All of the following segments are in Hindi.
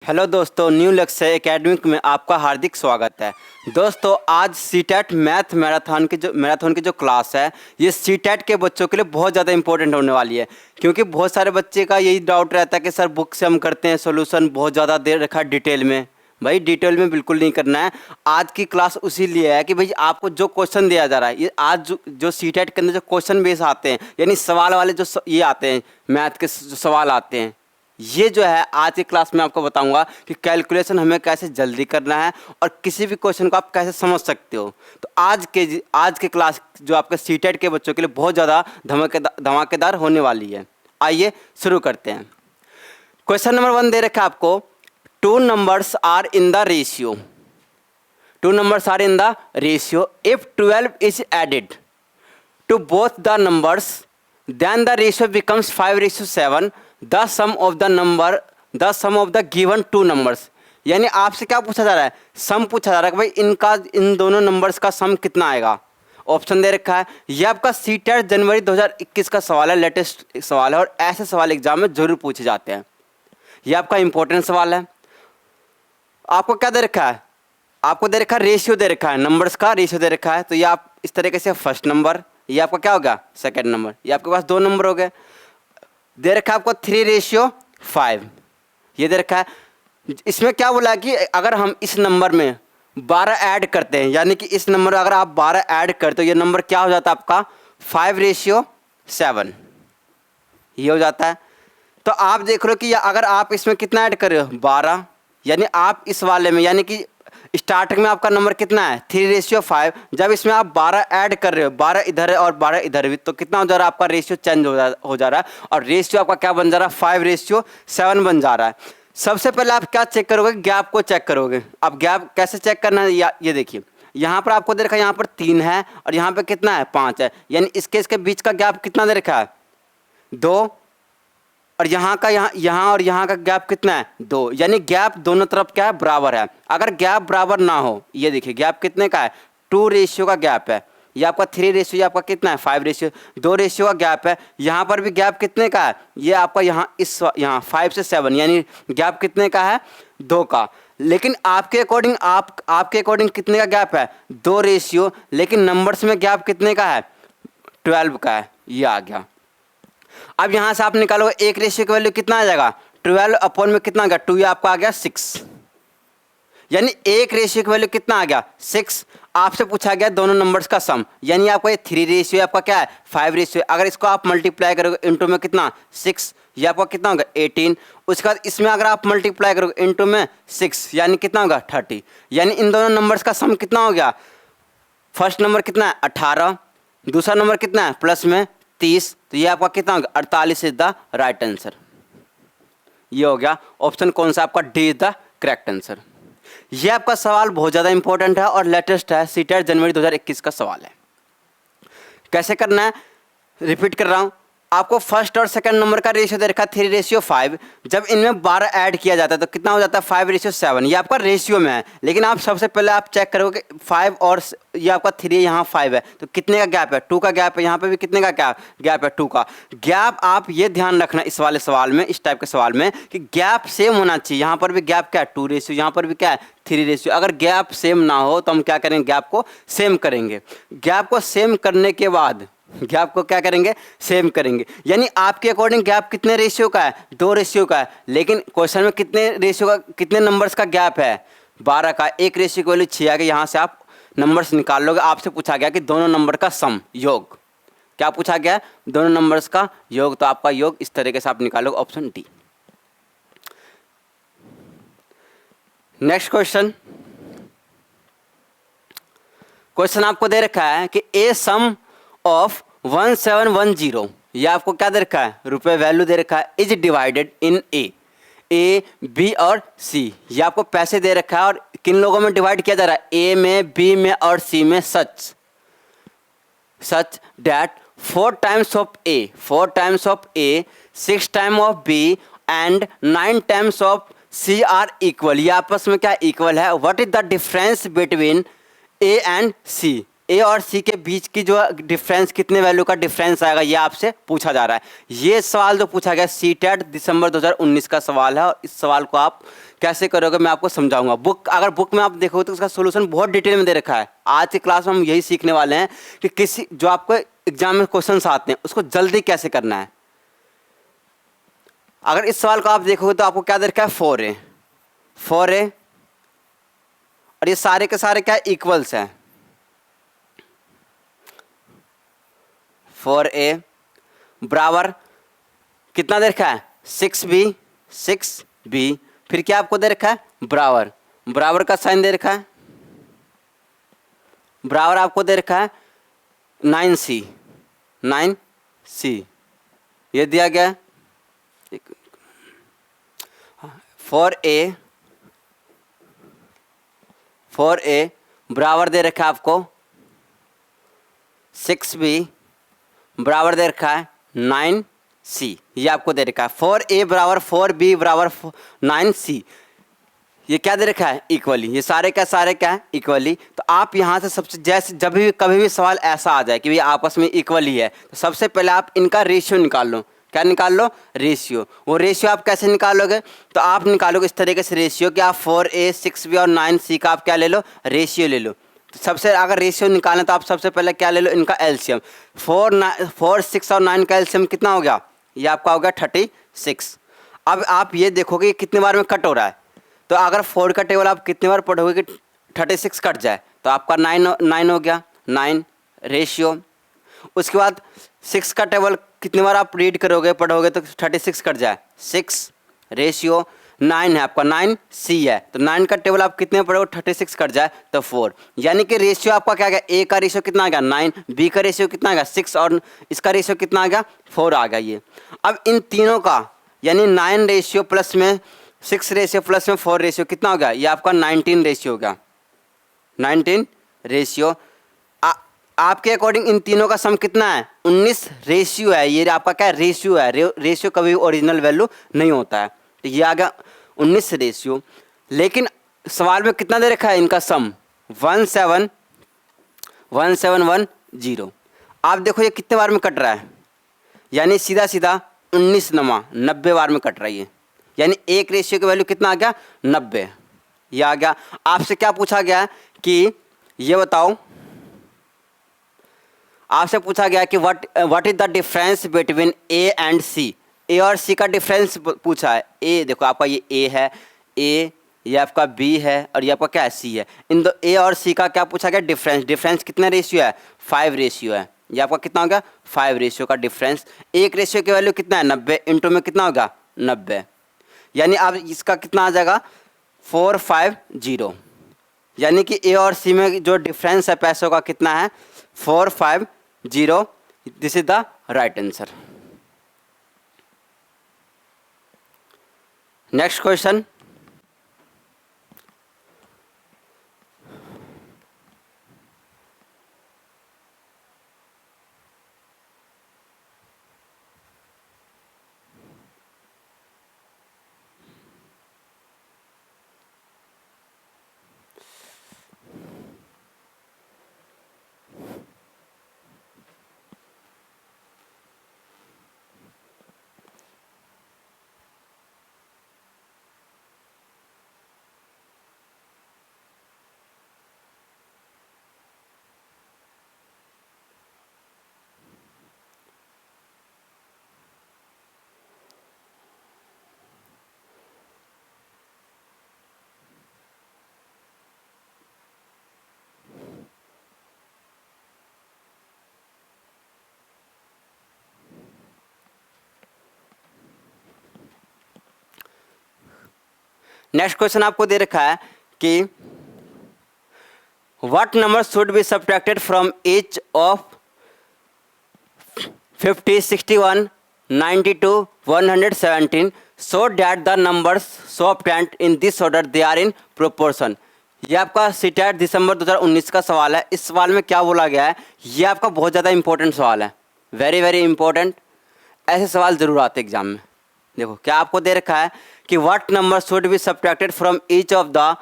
हेलो दोस्तों, न्यू लक्ष्य एकेडमिक में आपका हार्दिक स्वागत है। दोस्तों, आज सीटेट मैथ मैराथन की जो क्लास है, ये सीटेट के बच्चों के लिए बहुत ज़्यादा इंपॉर्टेंट होने वाली है। क्योंकि बहुत सारे बच्चे का यही डाउट रहता है कि सर बुक से हम करते हैं सोल्यूशन, बहुत ज़्यादा देर रखा डिटेल में। भाई डिटेल में बिल्कुल नहीं करना है। आज की क्लास उसी लिए है कि भाई आपको जो क्वेश्चन दिया जा रहा है, ये आज जो सीटेट के अंदर जो क्वेश्चन बेस आते हैं, यानी सवाल वाले जो ये आते हैं, मैथ के जो सवाल आते हैं, ये जो है आज की क्लास में आपको बताऊंगा कि कैलकुलेशन हमें कैसे जल्दी करना है और किसी भी क्वेश्चन को आप कैसे समझ सकते हो। तो आज के क्लास जो आपके सीटेट के बच्चों के लिए बहुत ज़्यादा धमाकेदार होने वाली है। आइए शुरू करते हैं। क्वेश्चन नंबर 1 दे रखा है आपको, two numbers are in the ratio. Two numbers are in the ratio if 12 is added to both the numbers then the ratio becomes 5:7। The sum of the given two numbers. यानी आपसे क्या पूछा जा रहा है? सम पूछा जा रहा है कि भाई इन दोनों नंबर्स का सम कितना आएगा। ऑप्शन दे रखा है। ये आपका सीटेट जनवरी 2021 का सवाल है, लेटेस्ट सवाल है और ऐसे सवाल एग्जाम में जरूर पूछे जाते हैं। ये आपका इंपॉर्टेंट सवाल है। आपको क्या दे रखा है? आपको दे रखा है रेशियो दे रखा है, नंबर्स का रेशियो दे रखा है। तो ये आप इस तरीके से फर्स्ट नंबर, ये आपका क्या होगा सेकेंड नंबर, ये आपके पास 2 नंबर हो गए। दे रखा है आपको 3:5, ये दे रखा है। इसमें क्या बोला है कि अगर हम इस नंबर में 12 ऐड करते हैं, यानी कि इस नंबर में अगर आप 12 ऐड करते हो, ये नंबर क्या हो जाता है आपका 5:7, ये हो जाता है। तो आप देख रहे हो कि अगर आप इसमें कितना ऐड कर रहे हो 12, यानी आप इस वाले में, यानी कि स्टार्टिंग में आपका नंबर कितना है 3:5। जब इसमें आप 12 ऐड कर रहे हो, 12 इधर है और 12 इधर भी, तो कितना हो जा रहा है आपका रेशियो चेंज हो जा रहा है और रेशियो आपका क्या बन जा रहा है 5:7 बन जा रहा है। सबसे पहले आप क्या चेक करोगे? गैप को चेक करोगे। अब गैप कैसे चेक करना है? ये देखिए, यहाँ पर आपको दे रखा है, यहाँ पर 3 है और यहाँ पर कितना है 5 है, यानी इसके बीच का गैप कितना दे रखा है 2 और यहाँ और यहाँ का गैप कितना है 2, यानी गैप दोनों तरफ क्या है बराबर है। अगर गैप बराबर ना हो, ये देखिए गैप कितने का है 2 रेशियो का गैप है। ये आपका 3 रेशियो, ये आपका कितना है 5 रेशियो, 2 रेशियो का गैप है। यहाँ पर भी गैप कितने का है? ये आपका यहाँ 5 से 7, यानी गैप कितने का है 2 का। लेकिन आपके अकॉर्डिंग कितने का गैप है 2 रेशियो, लेकिन नंबर्स में गैप कितने का है 12 का है। ये आ गया। अब यहाँ से आप निकालोगे एक रेशियो की वैल्यू कितना आ जाएगा 12 अपॉन में कितना आ गया 2, ये आपका आ गया 6, यानी एक रेशियो की वैल्यू कितना आ गया 6। आपसे पूछा गया दोनों नंबर्स का सम, यानी आपका ये 3 रेशियो आपका क्या है 5 रेशियो। अगर इसको आप मल्टीप्लाई करोगे इंटू में कितना 6, ये आपका कितना होगा 18। उसके बाद इसमें अगर आप मल्टीप्लाई करोगे इंटू में 6, यानी कितना होगा 30। यानी इन दोनों नंबर्स का सम कितना हो गया? फर्स्ट नंबर कितना है 18, दूसरा नंबर कितना है प्लस में 30, तो ये आपका कितना होगा 48 इज द राइट आंसर। ये हो गया ऑप्शन कौन सा आपका D is the correct answer. ये आपका सवाल बहुत ज़्यादा इंपॉर्टेंट है और लेटेस्ट है, सीटेट जनवरी 2021 का सवाल है। कैसे करना है रिपीट कर रहा हूँ। आपको फर्स्ट और सेकंड नंबर का रेशियो दे रखा है 3:5। जब इनमें 12 ऐड किया जाता है तो कितना हो जाता है 5:7। ये आपका रेशियो में है, लेकिन आप सबसे पहले आप चेक करोगे 5 और ये आपका 3 यहाँ 5 है, तो कितने का गैप है 2 का गैप है। यहाँ पे भी कितने का गैप है 2 का गैप। आप ये ध्यान रखना इस वाले सवाल में, इस टाइप के सवाल में, कि गैप सेम होना चाहिए। यहाँ पर भी गैप क्या है 2 रेशियो, यहाँ पर भी क्या है 3 रेशियो। अगर गैप सेम ना हो तो हम क्या करेंगे गैप को सेम करेंगे। गैप को सेम करने के बाद गैप को क्या करेंगे सेम करेंगे, यानी आपके अकॉर्डिंग गैप कितने रेशियो का है 2 रेशियो का है। लेकिन क्वेश्चन में कितने रेशियो का, कितने नंबर्स का गैप है 12 का। एक रेशियो की वैल्यू 6 आ गई। यहाँ से आप नंबर्स निकाल लोगे। आपसे पूछा गया कि दोनों नंबर का सम योग, क्या पूछा गया है दोनों नंबर्स का योग, तो आपका योग इस तरीके से आप निकालोगे ऑप्शन डी। नेक्स्ट क्वेश्चन आपको दे रखा है कि ए सम ऑफ 1710, ये आपको क्या दे रखा है रुपए वैल्यू दे रखा है, is divided in A B और सी। ये आपको पैसे दे रखा है और किन लोगों में डिवाइड किया जा रहा है ए में, बी में और सी में, such that 4 times of A 6 time of B and 9 times of C are equal. ये आपस में क्या इक्वल है। What is the difference between A and C. A और सी के बीच की जो डिफरेंस, कितने वैल्यू का डिफरेंस आएगा, ये आपसे पूछा जा रहा है। ये सवाल जो पूछा गया सीटेट दिसंबर 2019 का सवाल है और इस सवाल को आप कैसे करोगे मैं आपको समझाऊंगा। अगर बुक में आप देखोगे तो उसका सोल्यूशन बहुत डिटेल में दे रखा है। आज की क्लास में हम यही सीखने वाले हैं कि किसी जो आपको एग्जाम में क्वेश्चंस आते हैं उसको जल्दी कैसे करना है। अगर इस सवाल को आप देखोगे तो आपको क्या दे रखा है, 4a और ये सारे के सारे क्या इक्वल्स हैं। 4a बराबर कितना दे रखा है, 6b। फिर क्या आपको दे रखा है, बराबर का साइन दे रखा है। बराबर आपको दे रखा है 9c ये दिया गया है। 4a बराबर दे रखा है आपको 6b बराबर दे रखा है 9c, ये आपको दे रखा है। 4a बराबर 4b बराबर 9c, ये क्या दे रखा है, इक्वली। ये सारे क्या है, इक्वली। तो आप यहाँ से सबसे जैसे जब भी कभी भी सवाल ऐसा आ जाए कि भाई आपस में इक्वली है, तो सबसे पहले आप इनका रेशियो निकाल लो। क्या निकाल लो, रेशियो। वो रेशियो आप कैसे निकालोगे, तो आप निकालोगे इस तरीके से रेशियो कि आप 4a 6b और 9c का आप क्या ले लो, रेशियो ले लो। तो सबसे अगर रेशियो निकालें तो आप सबसे पहले क्या ले लो, इनका एलसीएम। 4 6 और 9 का एलसीएम कितना हो गया, ये आपका हो गया 36। अब आप ये देखोगे कितने बार में कट हो रहा है। तो अगर 4 का टेबल आप कितने बार पढ़ोगे कि 36 कट जाए, तो आपका 9 हो गया, 9 रेशियो। उसके बाद 6 का टेबल कितने बार आप रीड करोगे पढ़ोगे तो 36 कट जाए, 6 रेशियो। 9 है आपका, 9c है, तो 9 का टेबल आप कितने पढ़ोगे 36 कट जाए तो 4। यानी कि रेशियो आपका क्या गया, a का रेशियो कितना आ गया 9, b का रेशियो कितना आ गया 6 और इसका रेशियो कितना आ गया 4 आ गया ये। अब इन तीनों का यानी 9 रेशियो प्लस में 6 रेशियो प्लस में 4 रेशियो कितना हो गया, ये आपका 19 रेशियो हो गया, 19 रेशियो। आपके अकॉर्डिंग इन तीनों का सम कितना है, 19 रेशियो है। ये आपका क्या है, रेशियो है। रेशियो कभी ओरिजिनल वैल्यू नहीं होता है। तो ये आ गया 19 रेशियो। लेकिन सवाल में कितना दे रखा है इनका सम, 1710। आप देखो ये कितने बार में कट रहा है, यानी सीधा 90 बार में कट रही है। यानी एक रेशियो की वैल्यू कितना आ गया, 90। ये आ गया। आपसे क्या पूछा गया कि ये बताओ, आपसे पूछा गया कि what is the difference between A and C. A और सी का डिफरेंस पूछा है। ए देखो आपका ये ए है, ये आपका बी है और ये आपका क्या है, सी है। इन दो ए और सी का क्या पूछा गया, डिफरेंस कितना रेशियो है, 5 रेशियो है। ये आपका कितना हो गया, 5 रेशियो का डिफरेंस। एक रेशियो की वैल्यू कितना है, 90 इंटू में कितना होगा 90। यानी अब इसका कितना आ जाएगा 450। यानी कि ए और सी में जो डिफरेंस है पैसों का कितना है 450। This is the right answer. Next question, next question आपको दे रखा है कि what number should be subtracted from each of 50, 61, 92, 117 so that the numbers so obtained in this order they are in proportion। ये आपका सीटेट दिसंबर 2019 का सवाल है। इस सवाल में क्या बोला गया है, ये आपका बहुत ज़्यादा इंपॉर्टेंट सवाल है, वेरी इंपॉर्टेंट। ऐसे सवाल जरूर आते एग्जाम में। देखो क्या आपको दे रखा है कि what number should be subtracted from each of the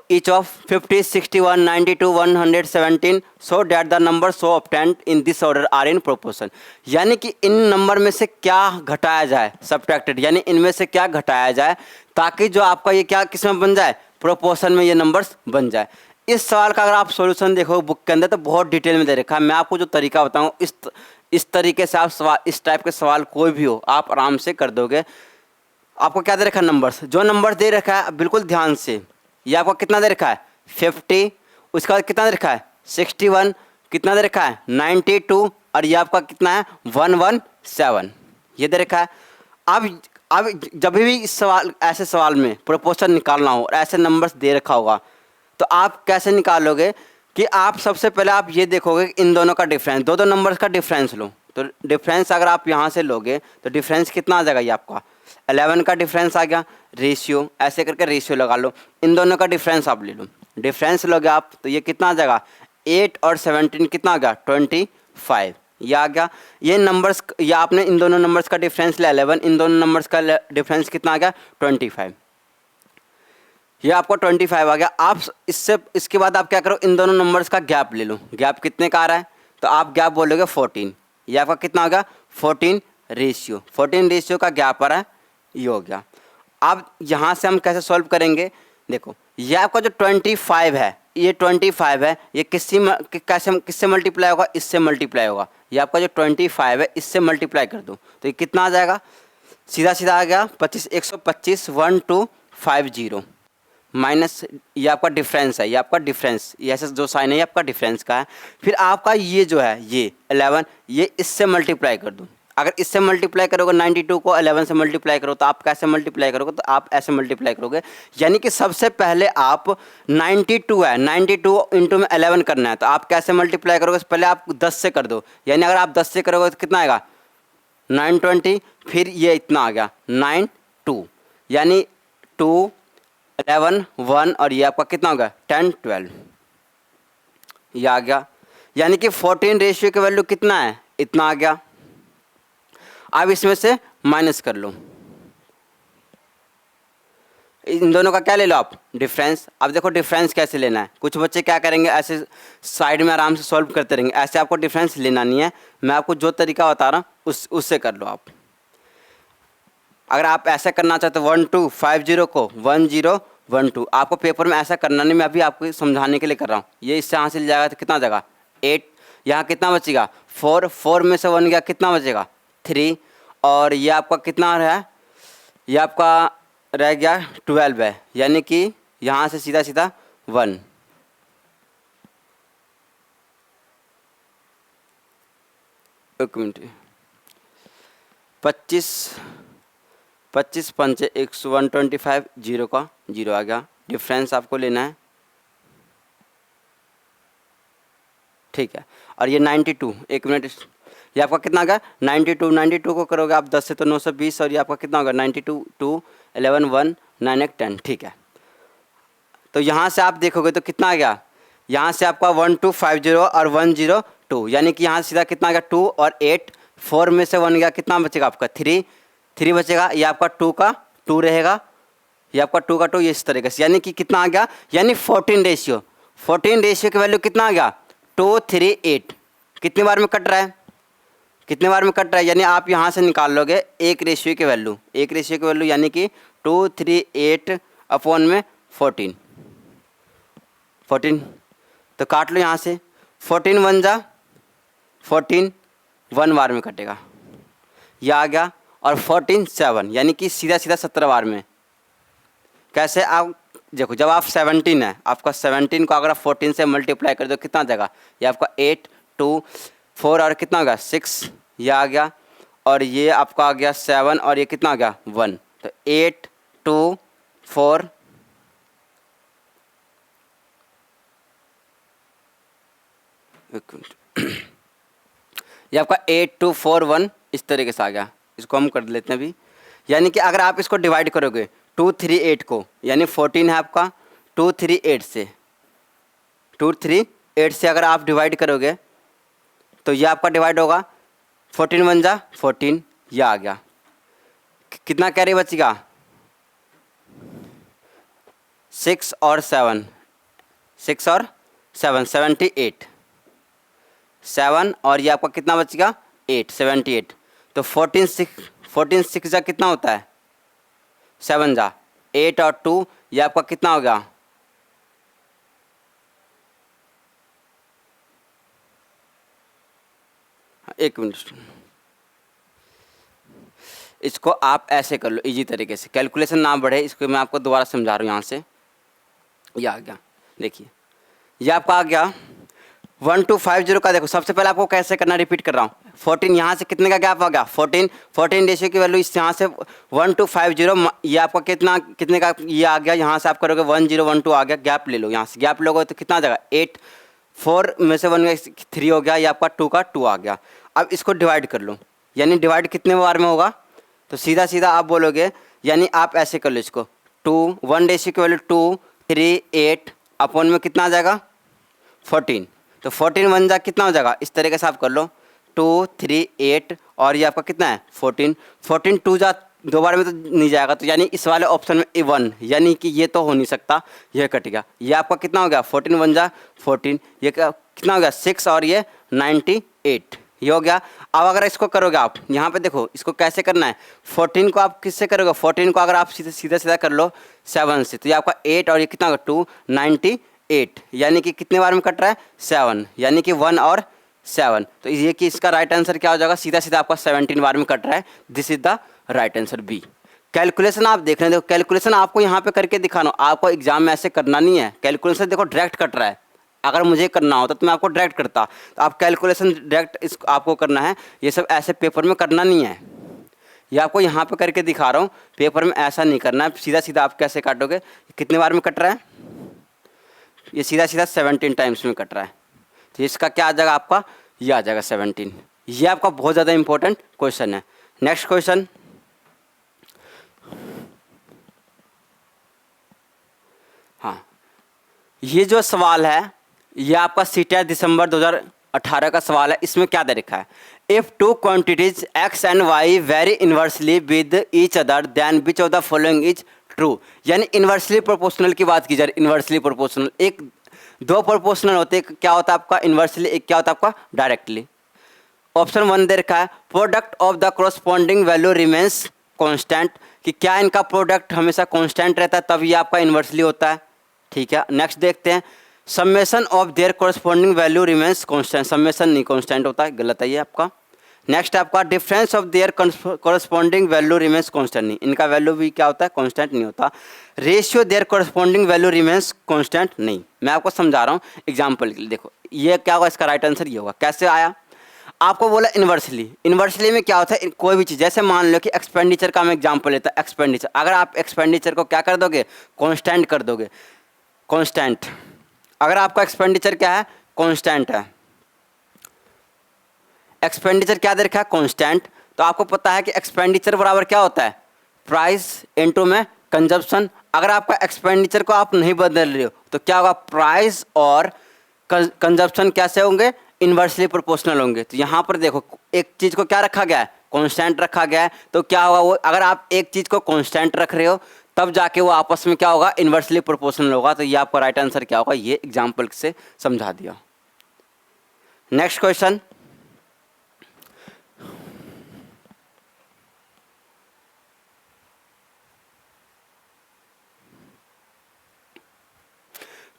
each of 50, 61, 92, 117 so that the numbers so obtained in this order are in proportion। यानी कि इन नंबर में से क्या घटाया जाए, सब्ट्रैक्टेड, यानी इनमें से क्या घटाया जाए ताकि जो आपका ये क्या किस में बन जाए, प्रोपोर्शन में ये नंबर्स बन जाए। इस सवाल का अगर आप सॉल्यूशन देखो बुक के अंदर तो बहुत डिटेल में दे रखा है। मैं आपको जो तरीका बताऊँ इस तरीके से आप सवाल, इस टाइप के सवाल कोई भी हो आप आराम से कर दोगे। आपको क्या दे रखा है, नंबर्स, जो नंबर दे रखा है बिल्कुल ध्यान से, ये आपको कितना दे रखा है 50, उसके बाद कितना दे रखा है 61, कितना दे रखा है 92 और ये आपका कितना है 117, ये दे रखा है। अब जब भी इस सवाल ऐसे सवाल में प्रोपोर्शन निकालना हो और ऐसे नंबर्स दे रखा होगा तो आप कैसे निकालोगे कि आप सबसे पहले आप ये देखोगे कि इन दोनों का डिफरेंस, दो नंबर्स का डिफरेंस लो। तो डिफरेंस अगर आप यहाँ से लोगे तो डिफरेंस कितना आ जाएगा, ये आपका 11 का डिफरेंस आ गया। रेशियो ऐसे करके रेशियो लगा लो, इन दोनों का डिफरेंस आप ले लो, डिफरेंस लोगे आप तो ये कितना आ जाएगा 8 और 17 कितना आ गया 25, ये आ गया। ये नंबर्स, या आपने इन दोनों नंबर्स का डिफरेंस लिया 11, इन दोनों नंबर्स का डिफरेंस कितना आ गया 25, ये आपको 25 आ गया। आप इसके बाद आप क्या करो, इन दोनों नंबर्स का गैप ले लो। गैप कितने का आ रहा है तो आप गैप बोलोगे 14, ये आपका कितना होगा 14 रेशियो, 14 रेशियो का गैप आ रहा है, ये हो गया। अब यहाँ से हम कैसे सॉल्व करेंगे, देखो ये आपका जो 25 है, ये 25 है, ये किससे मल्टीप्लाई होगा, इससे मल्टीप्लाई होगा। ये आपका जो 25 है इससे मल्टीप्लाई कर दो तो ये कितना आ जाएगा, सीधा सीधा आ गया 25, 125, 1250 माइनस ये आपका डिफरेंस है, ये आपका डिफरेंस, ये ऐसे जो साइन है ये आपका डिफरेंस का है। फिर आपका ये जो है ये 11, ये इससे मल्टीप्लाई कर दो। अगर इससे मल्टीप्लाई करोगे 92 को 11 से मल्टीप्लाई करो तो आप कैसे मल्टीप्लाई करोगे, तो आप ऐसे मल्टीप्लाई करोगे। यानी कि सबसे पहले आप 92 है, 92 इंटू में 11 करना है तो आप कैसे मल्टीप्लाई करोगे, पहले आप 10 से कर दो। यानी अगर आप 10 से करोगे तो कितना आएगा 920, फिर ये इतना आ गया 92, यानी 2, 11, 1 और ये आपका कितना होगा 10, 12, ये आ गया। यानी कि 14 रेशियो की वैल्यू कितना है, इतना आ गया। अब इसमें से माइनस कर लो, इन दोनों का क्या ले लो आप डिफरेंस। अब देखो डिफरेंस कैसे लेना है, कुछ बच्चे क्या करेंगे ऐसे साइड में आराम से सॉल्व करते रहेंगे, ऐसे आपको डिफरेंस लेना नहीं है। मैं आपको जो तरीका बता रहा हूँ उससे कर लो आप। अगर आप ऐसा करना चाहते हो 1250 को 1012, आपको पेपर में ऐसा करना नहीं, मैं अभी आपको समझाने के लिए कर रहा हूँ। ये इससे यहाँ से ले जाएगा तो कितना जाएगा 8, यहाँ कितना बचेगा 4, 4 में से 1 गया कितना बचेगा 3, और ये आपका कितना रहा है, ये आपका रह गया 12 है, यानी कि यहाँ से सीधा सीधा 1। एक मिनट, 25 पंचे 125, 0 का 0 आ गया। डिफरेंस आपको लेना है, ठीक है। और ये 92, एक मिनट, ये आपका कितना आ गया 92 को करोगे आप 10 से तो 920, और ये आपका कितना होगा 92, 2, 11, 1, 9, 8, 10, ठीक है। तो यहाँ से आप देखोगे तो कितना आ गया, यहाँ से आपका 1250 और 102, यानी कि यहाँ सीधा कितना आ गया 2 और 8, 4 में से 1 गया कितना बचेगा आपका 3 बचेगा। ये आपका 2 का 2 रहेगा, ये आपका 2 का 2, ये इस तरीके से, यानी कि कितना आ गया, यानी 14 रेशियो, 14 रेशियो की वैल्यू कितना आ गया 238। कितनी बार में कट रहा है, कितने बार में कट रहा है, यानी आप यहाँ से निकाल लोगे एक रेशियो की वैल्यू, एक रेशियो की वैल्यू यानी कि 238 अपॉन में 14, तो काट लो यहाँ से, 14 1 जा 14, 1 बार में कटेगा, यह आ गया। और 14 7, यानी कि सीधा सीधा 17 बार में। कैसे, आप देखो जब आप 17 है, आपका 17 को अगर आप 14 से मल्टीप्लाई कर दो कितना जाएगा, ये आपका 8, 2, 4 और कितना होगा 6, ये आ गया। और ये आपका आ गया 7 और ये कितना आ गया 1, तो 8, 2, 4, ये आपका 8, 2, 4, 1 इस तरीके से आ गया। इसको हम कर लेते हैं अभी, यानी कि अगर आप इसको डिवाइड करोगे 238 को, यानी 14 है आपका 238 से अगर आप डिवाइड करोगे तो ये आपका डिवाइड होगा 14 1 जा 14, ये आ गया। कितना कैरी बचेगा, 6 और 7, 6 और 7, 78, 7 और ये आपका कितना बच गया 8, 78। तो 14 6 जा कितना होता है 7 जा 8 और 2 ये आपका कितना हो गया, एक मिनट, इसको आप ऐसे कर लो इजी तरीके से, कैलकुलेशन ना बढ़े, इसको मैं आपको दोबारा समझा रहा हूँ। यहाँ से ये आ गया, देखिए ये आपका आ गया 1250 का। देखो सबसे पहले आपको कैसे करना, रिपीट कर रहा हूँ। 14 यहाँ से कितने का गैप आ गया 14 रेशियो की वैल्यू इस यहाँ से 1250, ये आपका कितने का ये आ गया, यहाँ से आप करोगे 1012 आ गया, गैप ले लो, यहाँ से गैप लोगे तो कितना आ जाएगा 8, 4 में से 1 3 हो गया, ये आपका 2 का 2 आ गया। अब इसको डिवाइड कर लो, यानी डिवाइड कितने बार में होगा, तो सीधा सीधा आप बोलोगे, यानी आप ऐसे कर लो इसको 2, 1 रेशियो की वैल्यू 2, 3, 8 अपॉन में कितना आ जाएगा 14, तो 14 1 जा कितना हो जाएगा, इस तरीके से आप कर लो 2, 3, 8 और ये आपका कितना है 14, 2 जा दो बार में तो नहीं जाएगा, तो यानी इस वाले ऑप्शन में 1, यानी कि ये तो हो नहीं सकता, ये कट गया। ये आपका कितना हो गया 14 1 जा 14, ये कितना हो गया 6 और ये 98, ये हो गया। अब अगर इसको करोगे आप यहाँ पे देखो इसको कैसे करना है, 14 को आप किससे करोगे, 14 को अगर आप सीधा कर लो 7 से, तो ये आपका 8 और ये कितना होगा 2, 98, यानी कि कितने बार में कट रहा है 7, यानी कि 1 और 7, तो ये कि इसका राइट आंसर क्या हो जाएगा, सीधा सीधा आपका 17 बार में कट रहा है, this is the right answer B. Calculation आप देख रहे हैं, देखो कैलकुलेशन आपको यहाँ पे करके दिखाना, आपको एग्जाम में ऐसे करना नहीं है। कैलकुलेशन देखो डायरेक्ट कट रहा है, अगर मुझे करना होता तो मैं आपको डायरेक्ट करता, तो आप कैलकुलेशन डायरेक्ट इस आपको करना है, ये सब ऐसे पेपर में करना नहीं है, ये आपको यहाँ पे करके दिखा रहा हूँ, पेपर में ऐसा नहीं करना है। सीधा सीधा आप कैसे काटोगे, कितने बार में कट रहा है, ये सीधा सीधा 17 टाइम्स में कट रहा है, तो इसका क्या आ जाएगा आपका, ये आ जाएगा 17। ये आपका बहुत ज़्यादा इंपॉर्टेंट क्वेश्चन है। नेक्स्ट क्वेश्चन, हाँ ये जो सवाल है ये आपका सीटेट दिसंबर 2018 का सवाल है। इसमें क्या दे रखा है, if two quantities x and y vary inversely with each other then which of the following is true, यानी इन्वर्सली प्रोपोर्शनल की बात की जा रही। इन्वर्सली प्रोपोर्शनल, एक दो प्रोपोर्शनल होते हैं, क्या होता है आपका इन्वर्सली, एक क्या होता है आपका डायरेक्टली। ऑप्शन 1 दे रखा है product of the corresponding value remains constant, कि क्या इनका प्रोडक्ट हमेशा कॉन्स्टेंट रहता है तब ये आपका इन्वर्सली होता है, ठीक है। नेक्स्ट देखते हैं, summation of their corresponding value remains constant, summation नहीं कॉन्स्टेंट होता है, गलत है ये आपका। नेक्स्ट आपका difference of their corresponding value remains constant, नहीं, इनका वैल्यू भी क्या होता है कॉन्स्टेंट नहीं होता। Ratio there corresponding value remains constant, नहीं। मैं आपको समझा रहा हूँ एग्जाम्पल के लिए, देखो ये क्या होगा, इसका राइट आंसर ये होगा। कैसे आया, आपको बोला इन्वर्सली, इन्वर्सली में क्या होता है, कोई भी चीज़, जैसे मान लो कि एक्सपेंडिचर का मैं एग्जांपल लेता हूँ। एक्सपेंडिचर, अगर आप एक्सपेंडिचर को क्या कर दोगे कांस्टेंट कर दोगे, कांस्टेंट, अगर आपका एक्सपेंडिचर क्या है कांस्टेंट है, एक्सपेंडिचर क्या दे रखा है कांस्टेंट, तो आपको पता है कि एक्सपेंडिचर बराबर क्या होता है प्राइस इनटू में कंजप्शन। अगर आपका एक्सपेंडिचर को आप नहीं बदल रहे हो तो क्या होगा, प्राइस और कंजप्शन कैसे होंगे, इन्वर्सली प्रोपोर्शनल होंगे। तो यहाँ पर देखो एक चीज़ को क्या रखा गया है कांस्टेंट रखा गया है, तो क्या होगा वो, अगर आप एक चीज़ को कांस्टेंट रख रहे हो तब जाके वो आपस में क्या होगा इन्वर्सली प्रोपोर्शनल होगा। तो ये आपका राइट आंसर क्या होगा, ये एग्जाम्पल से समझा दिया। नेक्स्ट क्वेश्चन,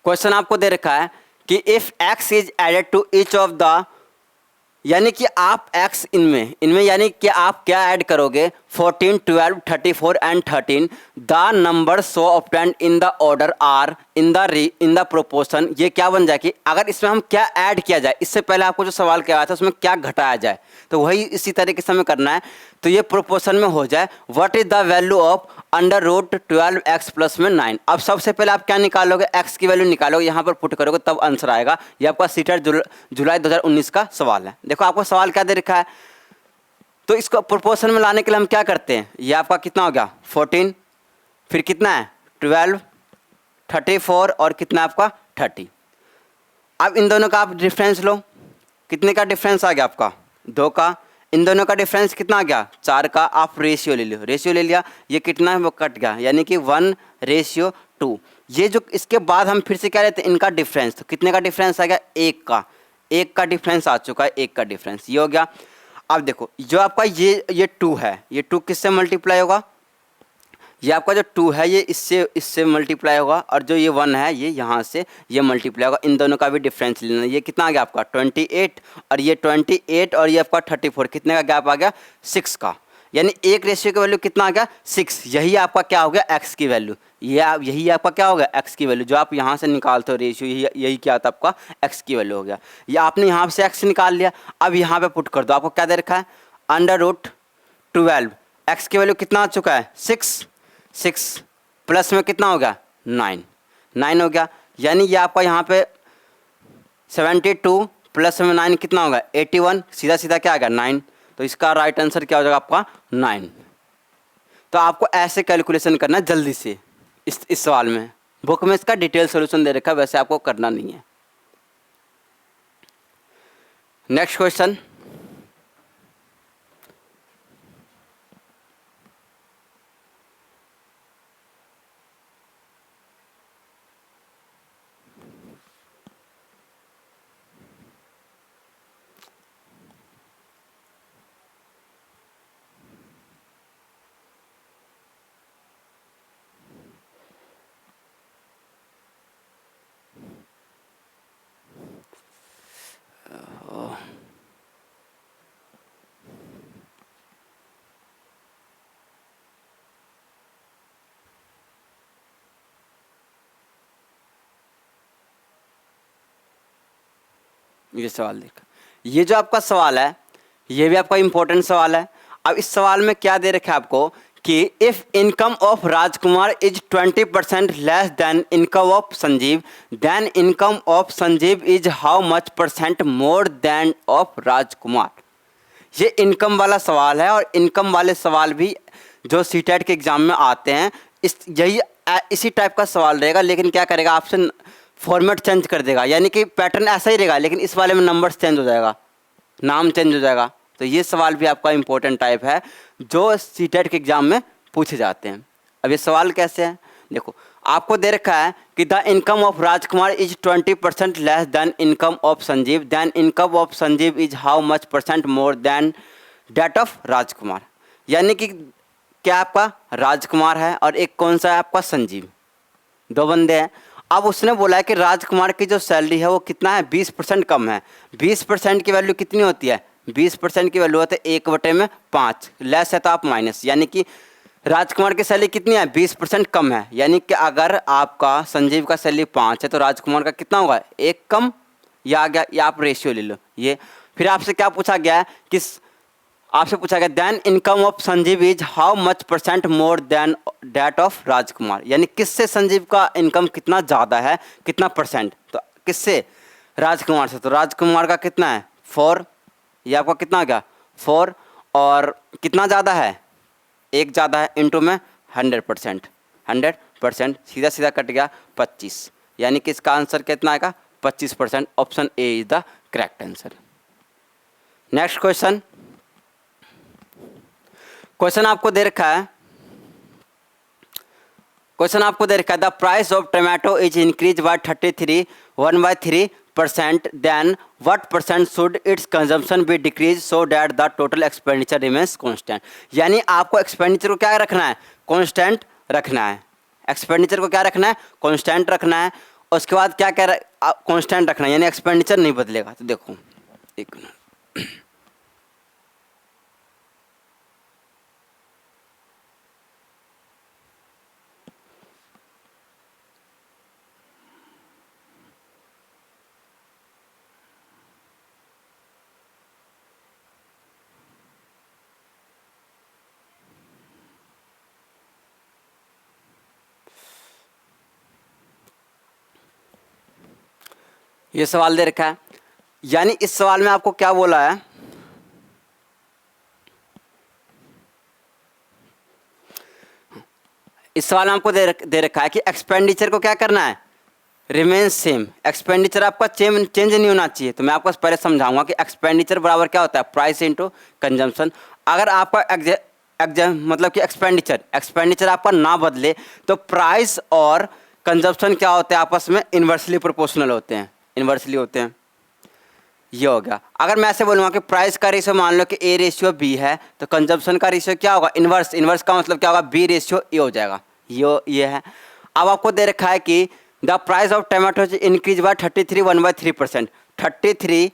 क्वेश्चन आपको दे रखा है कि if x is added to each of the, यानी कि आप x इनमें यानी कि आप क्या ऐड करोगे 14, 12, 34 and 13, the number so obtained in the order are in the proportion, ये क्या बन जाए कि अगर इसमें हम क्या ऐड किया जाए, इससे पहले आपको जो सवाल किया था उसमें क्या घटाया जाए, तो वही इसी तरीके से हमें करना है। तो ये प्रोपोर्शन में हो जाए what is the value of under root 12x plus में 9। अब सबसे पहले आप क्या निकालोगे, x की वैल्यू निकालोगे, यहाँ पर पुट करोगे तब आंसर आएगा। ये आपका सीटेट जुलाई 2019 का सवाल है। देखो आपको सवाल क्या दे रखा है, तो इसको प्रोपोर्शन में लाने के लिए हम क्या करते हैं, ये आपका कितना हो गया 14, फिर कितना है 12, 34 और कितना आपका 30। अब इन दोनों का आप डिफरेंस लो, कितने का डिफरेंस आ गया आपका 2 का, इन दोनों का डिफरेंस कितना आ गया 4 का। आप रेशियो ले लो, रेशियो ले लिया, ये कितना है वो कट गया, यानी कि 1:2। ये जो इसके बाद हम फिर से क्या लेते हैं, इनका डिफरेंस। तो कितने का डिफरेंस आ गया, एक का डिफरेंस आ चुका है, एक का डिफरेंस ये हो गया। अब देखो जो आपका ये 2 है, ये 2 किससे मल्टीप्लाई होगा, ये आपका जो 2 है ये इससे मल्टीप्लाई होगा, और जो ये 1 है ये यहाँ से ये मल्टीप्लाई होगा। इन दोनों का भी डिफरेंस लेना। ये कितना आ गया आपका 28, और ये 28 और ये आपका 34, कितने का गैप आ गया 6 का। यानी एक रेशियो की वैल्यू कितना आ गया 6। यही आपका क्या हो गया एक्स की वैल्यू। यही आपका क्या हो गया एक्स की वैल्यू। जो आप यहाँ से निकालते हो रेशियो, यही क्या होता है आपका एक्स की वैल्यू हो गया। ये आपने यहाँ से एक्स निकाल लिया, अब यहाँ पे पुट कर दो। आपको क्या दे रखा है √12। एक्स की वैल्यू कितना आ चुका है 6 प्लस में कितना हो गया 9 हो गया। यानी ये आपका यहाँ पे 72 प्लस में 9 कितना होगा 81, सीधा सीधा क्या आ गया 9। तो इसका राइट आंसर क्या हो जाएगा आपका 9। तो आपको ऐसे कैलकुलेशन करना है जल्दी से। इस सवाल में बुक में इसका डिटेल सॉल्यूशन दे रखा है, वैसे आपको करना नहीं है। नेक्स्ट क्वेश्चन, ये सवाल देखा। ये जो आपका सवाल है ये भी आपका इंपॉर्टेंट सवाल है। अब इस सवाल में क्या दे रखा है आपको कि if income of Rajkumar is 20% less than income of Sanjeev, then income of Sanjeev is how much % more than of Rajkumar. ये इनकम वाला सवाल है, और इनकम वाले सवाल भी जो सीटेट के एग्जाम में आते हैं इसी टाइप का सवाल रहेगा। लेकिन क्या करेगा ऑप्शन फॉर्मेट चेंज कर देगा, यानी कि पैटर्न ऐसा ही रहेगा, लेकिन इस वाले में नंबर्स चेंज हो जाएगा, नाम चेंज हो जाएगा। तो ये सवाल भी आपका इंपॉर्टेंट टाइप है जो सीटेट के एग्जाम में पूछे जाते हैं। अब ये सवाल कैसे है, देखो आपको दे रखा है कि the income of Rajkumar is 20% less than income of Sanjeev, then income of Sanjeev is how much % more than that of Rajkumar. यानी कि क्या आपका राजकुमार है और एक कौन सा है आपका संजीव, दो बंदे हैं। अब उसने बोला है कि राजकुमार की जो सैलरी है वो कितना है 20% कम है। 20% की वैल्यू कितनी होती है, 20% की वैल्यू होती है 1/5, लेस है तो आप माइनस, यानी कि राजकुमार की सैलरी कितनी है 20% कम है। यानी कि अगर आपका संजीव का सैलरी 5 है तो राजकुमार का कितना होगा 1 कम, या आ गया, या आप रेशियो ले लो ये। फिर आपसे क्या पूछा गया है कि आपसे पूछा गया then income of Sanjeev is how much % more than that of Rajkumar, यानी किससे संजीव का इनकम कितना ज़्यादा है, कितना %। तो किससे राजकुमार से, तो राजकुमार का कितना है 4, ये आपका कितना आ गया 4, और कितना ज़्यादा है 1 ज़्यादा है, इंटू में 100%, सीधा सीधा कट गया 25, यानी कि इसका आंसर कितना आएगा 25%। Option A is the correct answer. Next question आपको दे रखा है, the price of tomato is increase by 1/3% then what % should its consumption be decrease so that the total expenditure remains constant. यानी आपको एक्सपेंडिचर को क्या रखना है कांस्टेंट रखना है, एक्सपेंडिचर को क्या रखना है कांस्टेंट रखना है। उसके बाद क्या कह रहा है कांस्टेंट रखना है, यानी एक्सपेंडिचर नहीं बदलेगा। तो देखो एक मिनट, ये सवाल दे रखा है। यानी इस सवाल में आपको क्या बोला है, इस सवाल में आपको दे रखा है कि एक्सपेंडिचर को क्या करना है रिमेन सेम। एक्सपेंडिचर आपका चेंज नहीं होना चाहिए। तो मैं आपको पहले समझाऊंगा कि एक्सपेंडिचर बराबर क्या होता है प्राइस इंटू कंजम्पशन। अगर आपका मतलब कि एक्सपेंडिचर आपका ना बदले तो प्राइस और कंजप्शन क्या होते हैं आपस में इन्वर्सली प्रोपोर्शनल होते हैं, इन्वर्सली होते हैं। ये हो गया। अगर मैं ऐसे बोलूँगा कि प्राइस का रेशियो मान लो कि ए रेशियो बी है तो कंजप्शन का रेशियो क्या होगा, इन्वर्स। इन्वर्स का मतलब क्या होगा, बी रेशियो ए हो जाएगा। ये है। अब आपको दे रखा है कि the price of tomato increase by 33 1/3%। 33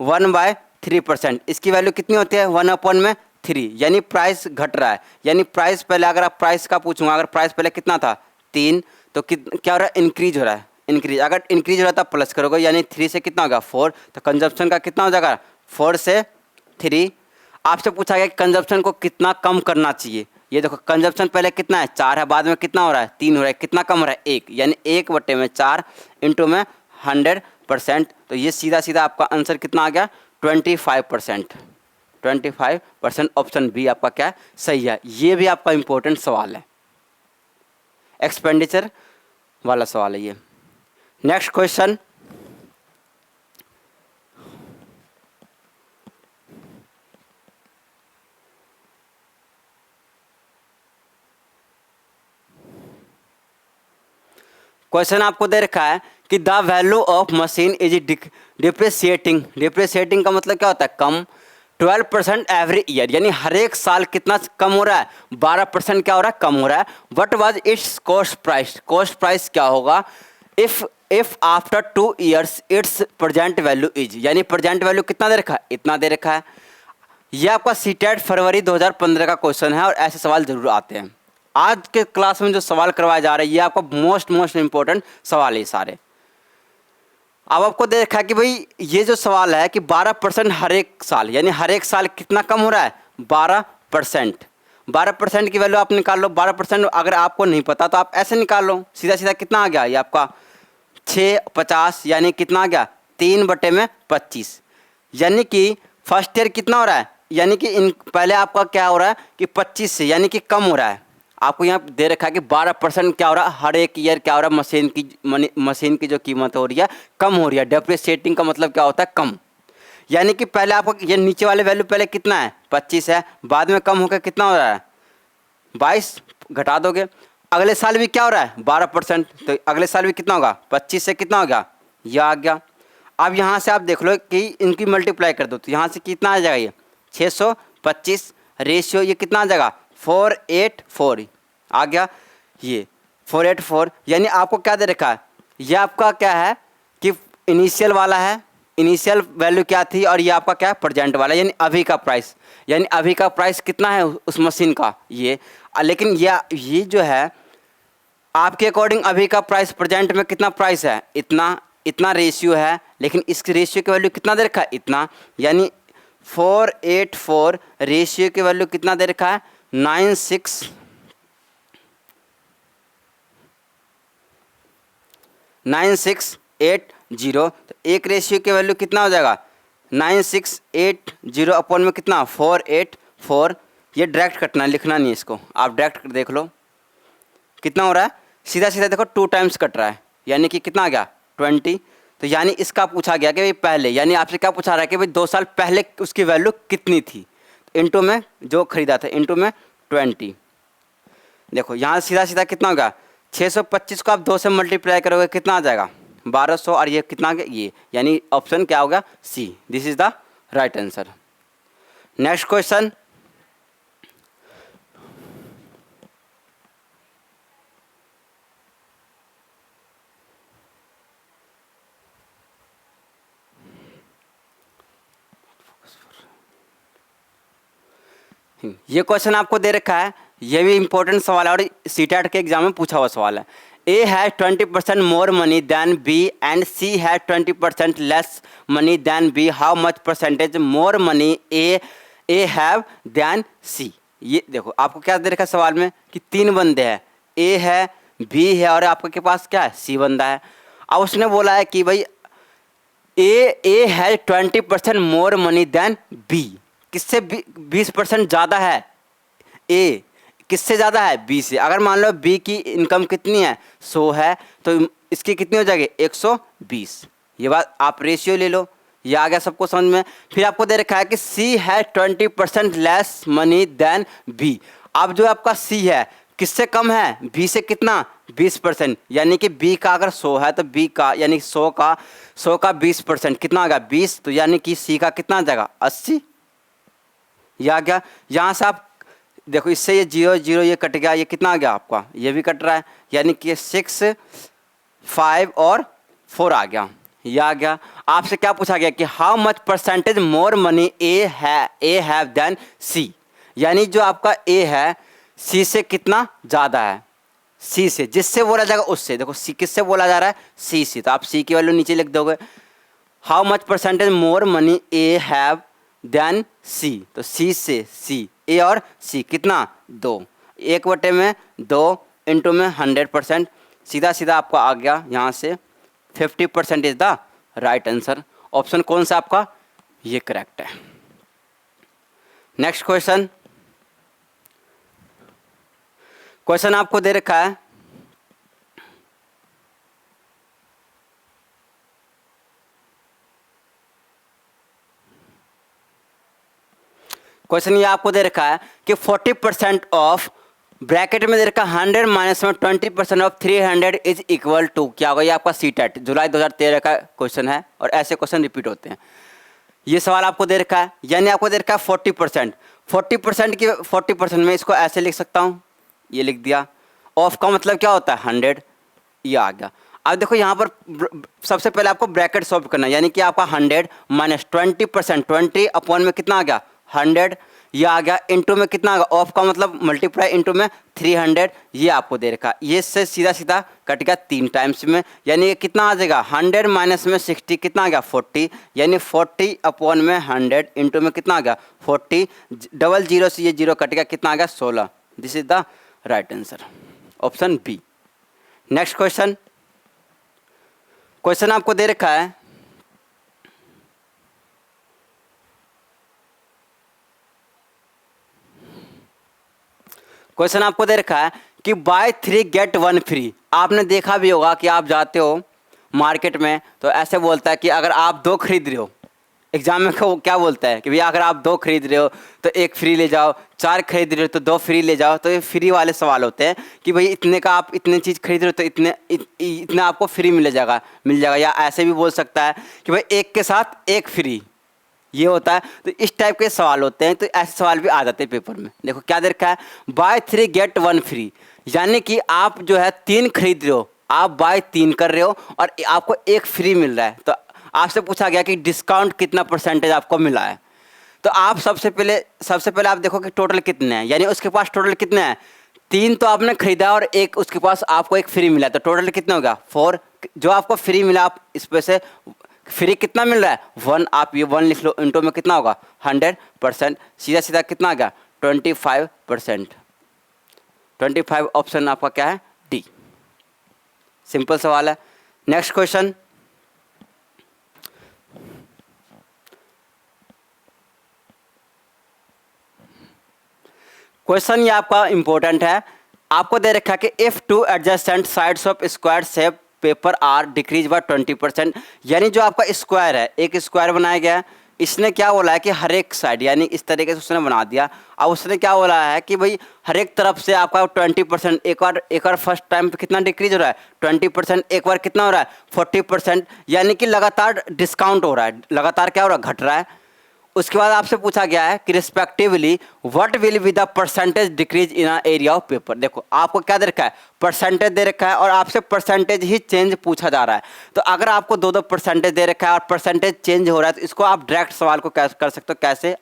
1/3%, इसकी वैल्यू कितनी होती है 1/3, यानी प्राइस घट रहा है। यानी प्राइस पहले, अगर आप प्राइस का पूछूंगा, अगर प्राइस पहले कितना था 3 तो क्या हो रहा है, इंक्रीज हो रहा है। इंक्रीज, अगर इंक्रीज हो रहा है तो प्लस करोगे, यानी 3 से कितना होगा 4, तो कंजप्शन का कितना हो जाएगा 4 से 3। आपसे पूछा गया कि कंजप्शन को कितना कम करना चाहिए। ये देखो कंजप्शन पहले कितना है 4 है, बाद में कितना हो रहा है 3 हो रहा है, कितना कम हो रहा है 1, यानी 1/4 इंटू में 100%। तो ये सीधा सीधा आपका आंसर कितना आ गया 25%। 25% ऑप्शन बी आपका क्या है, सही है। ये भी आपका इंपॉर्टेंट सवाल है, एक्सपेंडिचर वाला सवाल है ये। नेक्स्ट क्वेश्चन, क्वेश्चन आपको दे रखा है कि the value of machine is depreciating. Depreciating का मतलब क्या होता है, कम। 12% एवरी ईयर, यानी हर एक साल कितना कम हो रहा है 12% क्या हो रहा है, कम हो रहा है। What was it's cost price. Cost price क्या होगा if after 2 years it's present value is, यानी प्रेजेंट वैल्यू कितना दे रखा है, इतना दे रखा है। यह आपका सीटेट फरवरी 2015 का क्वेश्चन है और ऐसे सवाल जरूर आते हैं। आज के क्लास में जो सवाल करवाए जा रहे हैं ये आपको मोस्ट इंपॉर्टेंट सवाल है सारे। अब आपको दे रखा है कि भाई ये जो सवाल है कि 12% हर एक साल, यानी हर एक साल कितना कम हो रहा है 12%। 12% की वैल्यू आप निकाल लो। 12% अगर आपको नहीं पता तो आप ऐसे निकाल लो, सीधा सीधा कितना आ गया ये आपका 650, यानी कितना आ गया 3/25, यानी कि फर्स्ट ईयर कितना हो रहा है, यानी कि पहले आपका क्या हो रहा है कि 25 से, यानी कि कम हो रहा है। आपको यहाँ दे रखा है कि 12% क्या हो रहा है हर एक ईयर क्या हो रहा है, मशीन की जो कीमत हो रही है कम हो रही है। डेप्रिसिएटिंग का मतलब क्या होता है, कम। यानी कि पहले आपको ये नीचे वाले वैल्यू पहले कितना है 25 है, बाद में कम होकर कितना हो रहा है 22, घटा दोगे। अगले साल भी क्या हो रहा है 12%, तो अगले साल भी कितना होगा 25 से कितना हो गया, यह आ गया। अब यहाँ से आप देख लो कि इनकी मल्टीप्लाई कर दो तो यहाँ से कितना आ जाएगा, ये 625 रेशियो ये कितना आ जाएगा 484 आ गया, ये 484। यानी आपको क्या दे रखा है, ये आपका क्या है कि इनिशियल वाला है, इनिशियल वैल्यू क्या थी, और ये आपका क्या है प्रेजेंट वाला, यानी अभी का प्राइस। यानी अभी का प्राइस कितना है उस मशीन का ये, लेकिन ये जो है आपके अकॉर्डिंग अभी का प्राइस प्रेजेंट में कितना प्राइस है, इतना रेशियो है, लेकिन इस रेशियो की वैल्यू कितना दे रखा है, इतना। यानी 484 रेशियो की वैल्यू कितना दे रखा है 9680। तो एक रेशियो की वैल्यू कितना हो जाएगा 9680 अपॉन में कितना 484। ये डायरेक्ट कटना, लिखना नहीं है इसको, आप डायरेक्ट देख लो कितना हो रहा है, सीधा सीधा देखो 2 टाइम्स कट रहा है, यानी कि कितना आ गया 20। तो यानी इसका पूछा गया कि भाई पहले, यानी आपसे क्या पूछा रहा है कि भाई 2 साल पहले उसकी वैल्यू कितनी थी, इंटू में जो खरीदा था इंटू में 20। देखो यहाँ सीधा सीधा कितना होगा 625 को आप 2 से मल्टीप्लाई करोगे कितना आ जाएगा 1200, और ये कितना आ गया ये, यानी ऑप्शन क्या होगा C, this is the right answer. Next question, ये क्वेश्चन आपको दे रखा है, ये भी इंपॉर्टेंट सवाल है और सीटेट के एग्जाम में पूछा हुआ सवाल है। A has 20% more money than B and C has 20% less money than B, how much percentage more money A have than C. ये देखो आपको क्या दे रखा है सवाल में कि 3 बंदे हैं, ए है बी है और आपके पास क्या है सी बंदा है। अब उसने बोला है कि भाई A has 20% more money than B, किससे 20% ज़्यादा है, ए किससे ज़्यादा है बी से। अगर मान लो बी की इनकम कितनी है 100 है तो इसकी कितनी हो जाएगी 120। ये बात आप रेशियो ले लो, ये आ गया सबको समझ में। फिर आपको दे रखा है कि सी है 20% लेस मनी देन बी। अब जो आपका सी है किससे कम है, बी से कितना 20%, यानी कि बी का अगर 100 है तो बी का यानी 100 का 20% कितना आ गया 20, तो यानी कि सी का कितना आ जाएगा 80। या क्या, यहाँ से आप देखो इससे ये 0 0 ये कट गया, ये कितना आ गया आपका, ये भी कट रहा है, यानी कि 6 5 और 4 आ गया। ये आ गया। आपसे क्या पूछा गया कि how much percentage more money A have than C, यानी जो आपका ए है सी से कितना ज़्यादा है, सी से, जिससे बोला जाएगा उससे। देखो सी किससे बोला जा रहा है, सी से, तो आप सी की वैल्यू नीचे लिख दोगे। How much percentage more money A have than C, तो सी से सी, ए और सी कितना 2, 1/2 इंटू में 100%, सीधा सीधा आपका आ गया यहाँ से 50% is the right answer. Option कौन सा आपका, ये करेक्ट है। नेक्स्ट क्वेश्चन, क्वेश्चन आपको दे रखा है क्वेश्चन ये आपको दे रखा है कि 40% ऑफ ब्रैकेट में दे रखा 100 माइनस में 20% ऑफ 300 इज इक्वल टू, क्या होगा, ये आपका सीटेट जुलाई 2013 का क्वेश्चन है और ऐसे क्वेश्चन रिपीट होते हैं। ये सवाल आपको दे रखा है, यानी आपको दे रखा है 40% की 40% में इसको ऐसे लिख सकता हूँ, ये लिख दिया। ऑफ का मतलब क्या होता है 100, ये आ गया। अब देखो यहाँ पर सबसे पहले आपको ब्रैकेट सॉल्व करना है, यानी कि आपका 100 माइनस 20%, 20 अपॉन में कितना आ गया 100, ये आ गया, इंटू में कितना आ गया, ऑफ का मतलब मल्टीप्लाई इंटू में 300, ये आपको दे रखा। ये से सीधा सीधा कट गया 3 टाइम्स में, यानी ये कितना आ जाएगा 100 माइनस में 60 कितना आ गया 40, यानी 40 अपॉन में 100 इंटू में कितना आ गया 40, डबल जीरो से ये जीरो कट गया, कितना आ गया 16। This is the right answer, option B. Next question, question आपको दे रखा है क्वेश्चन आपको दे रखा है कि बाय 3 गेट 1 फ्री। आपने देखा भी होगा कि आप जाते हो मार्केट में तो ऐसे बोलता है कि अगर आप 2 खरीद रहे हो, एग्जाम में क्या बोलता है कि भैया अगर आप 2 खरीद रहे हो तो 1 फ्री ले जाओ, 4 खरीद रहे हो तो 2 फ्री ले जाओ। तो ये फ्री वाले सवाल होते हैं कि भाई इतने का आप इतने चीज़ खरीद रहे हो तो इतना आपको फ्री मिल जाएगा। या ऐसे भी बोल सकता है कि भाई 1 के साथ 1 फ्री, ये होता है। तो इस टाइप के सवाल होते हैं, तो ऐसे सवाल भी आ जाते हैं पेपर में। देखो क्या दे रखा है, बाय 3 गेट 1 फ्री, यानी कि आप जो है 3 खरीद रहे हो, आप बाय 3 कर रहे हो और आपको 1 फ्री मिल रहा है। तो आपसे पूछा गया कि डिस्काउंट कितना परसेंटेज आपको मिला है। तो आप सबसे पहले आप देखो कि टोटल कितने हैं, यानी उसके पास टोटल कितने हैं, 3 तो आपने खरीदा और 1 उसके पास आपको 1 फ्री मिला, तो टोटल कितना होगा 4। जो आपको फ्री मिला आप इस पे से फ्री कितना मिल रहा है 1, आप ये 1 लिख लो, इंटू में कितना होगा 100%, सीधा सीधा कितना आ गया 25%। 25 ऑप्शन आपका क्या है, डी। सिंपल सवाल है। नेक्स्ट क्वेश्चन, क्वेश्चन ये आपका इंपॉर्टेंट है। आपको दे रखा है कि if 2 adjacent sides of square shape paper are decrease by 20%, यानी जो आपका स्क्वायर है, एक स्क्वायर बनाया गया है, इसने क्या बोला है कि हर एक साइड, यानी इस तरीके से उसने बना दिया। अब उसने क्या बोला है कि भाई हर एक तरफ से आपका 20%, एक बार फर्स्ट टाइम पे कितना डिक्रीज हो रहा है 20%, एक बार कितना हो रहा है 40%, यानी कि लगातार डिस्काउंट हो रहा है, लगातार क्या हो रहा है घट रहा है। उसके बाद आपसे पूछा गया है कि respectively what will be the percentage decrease in area of paper. देखो आपको क्या दे रखा है, परसेंटेज दे रखा है और आपसे परसेंटेज ही चेंज पूछा जा रहा है। तो अगर आपको 2 परसेंटेज दे रखा है और परसेंटेज चेंज हो रहा है तो इसको आप डायरेक्ट सवाल को कैसे कर सकते हो, कैसे।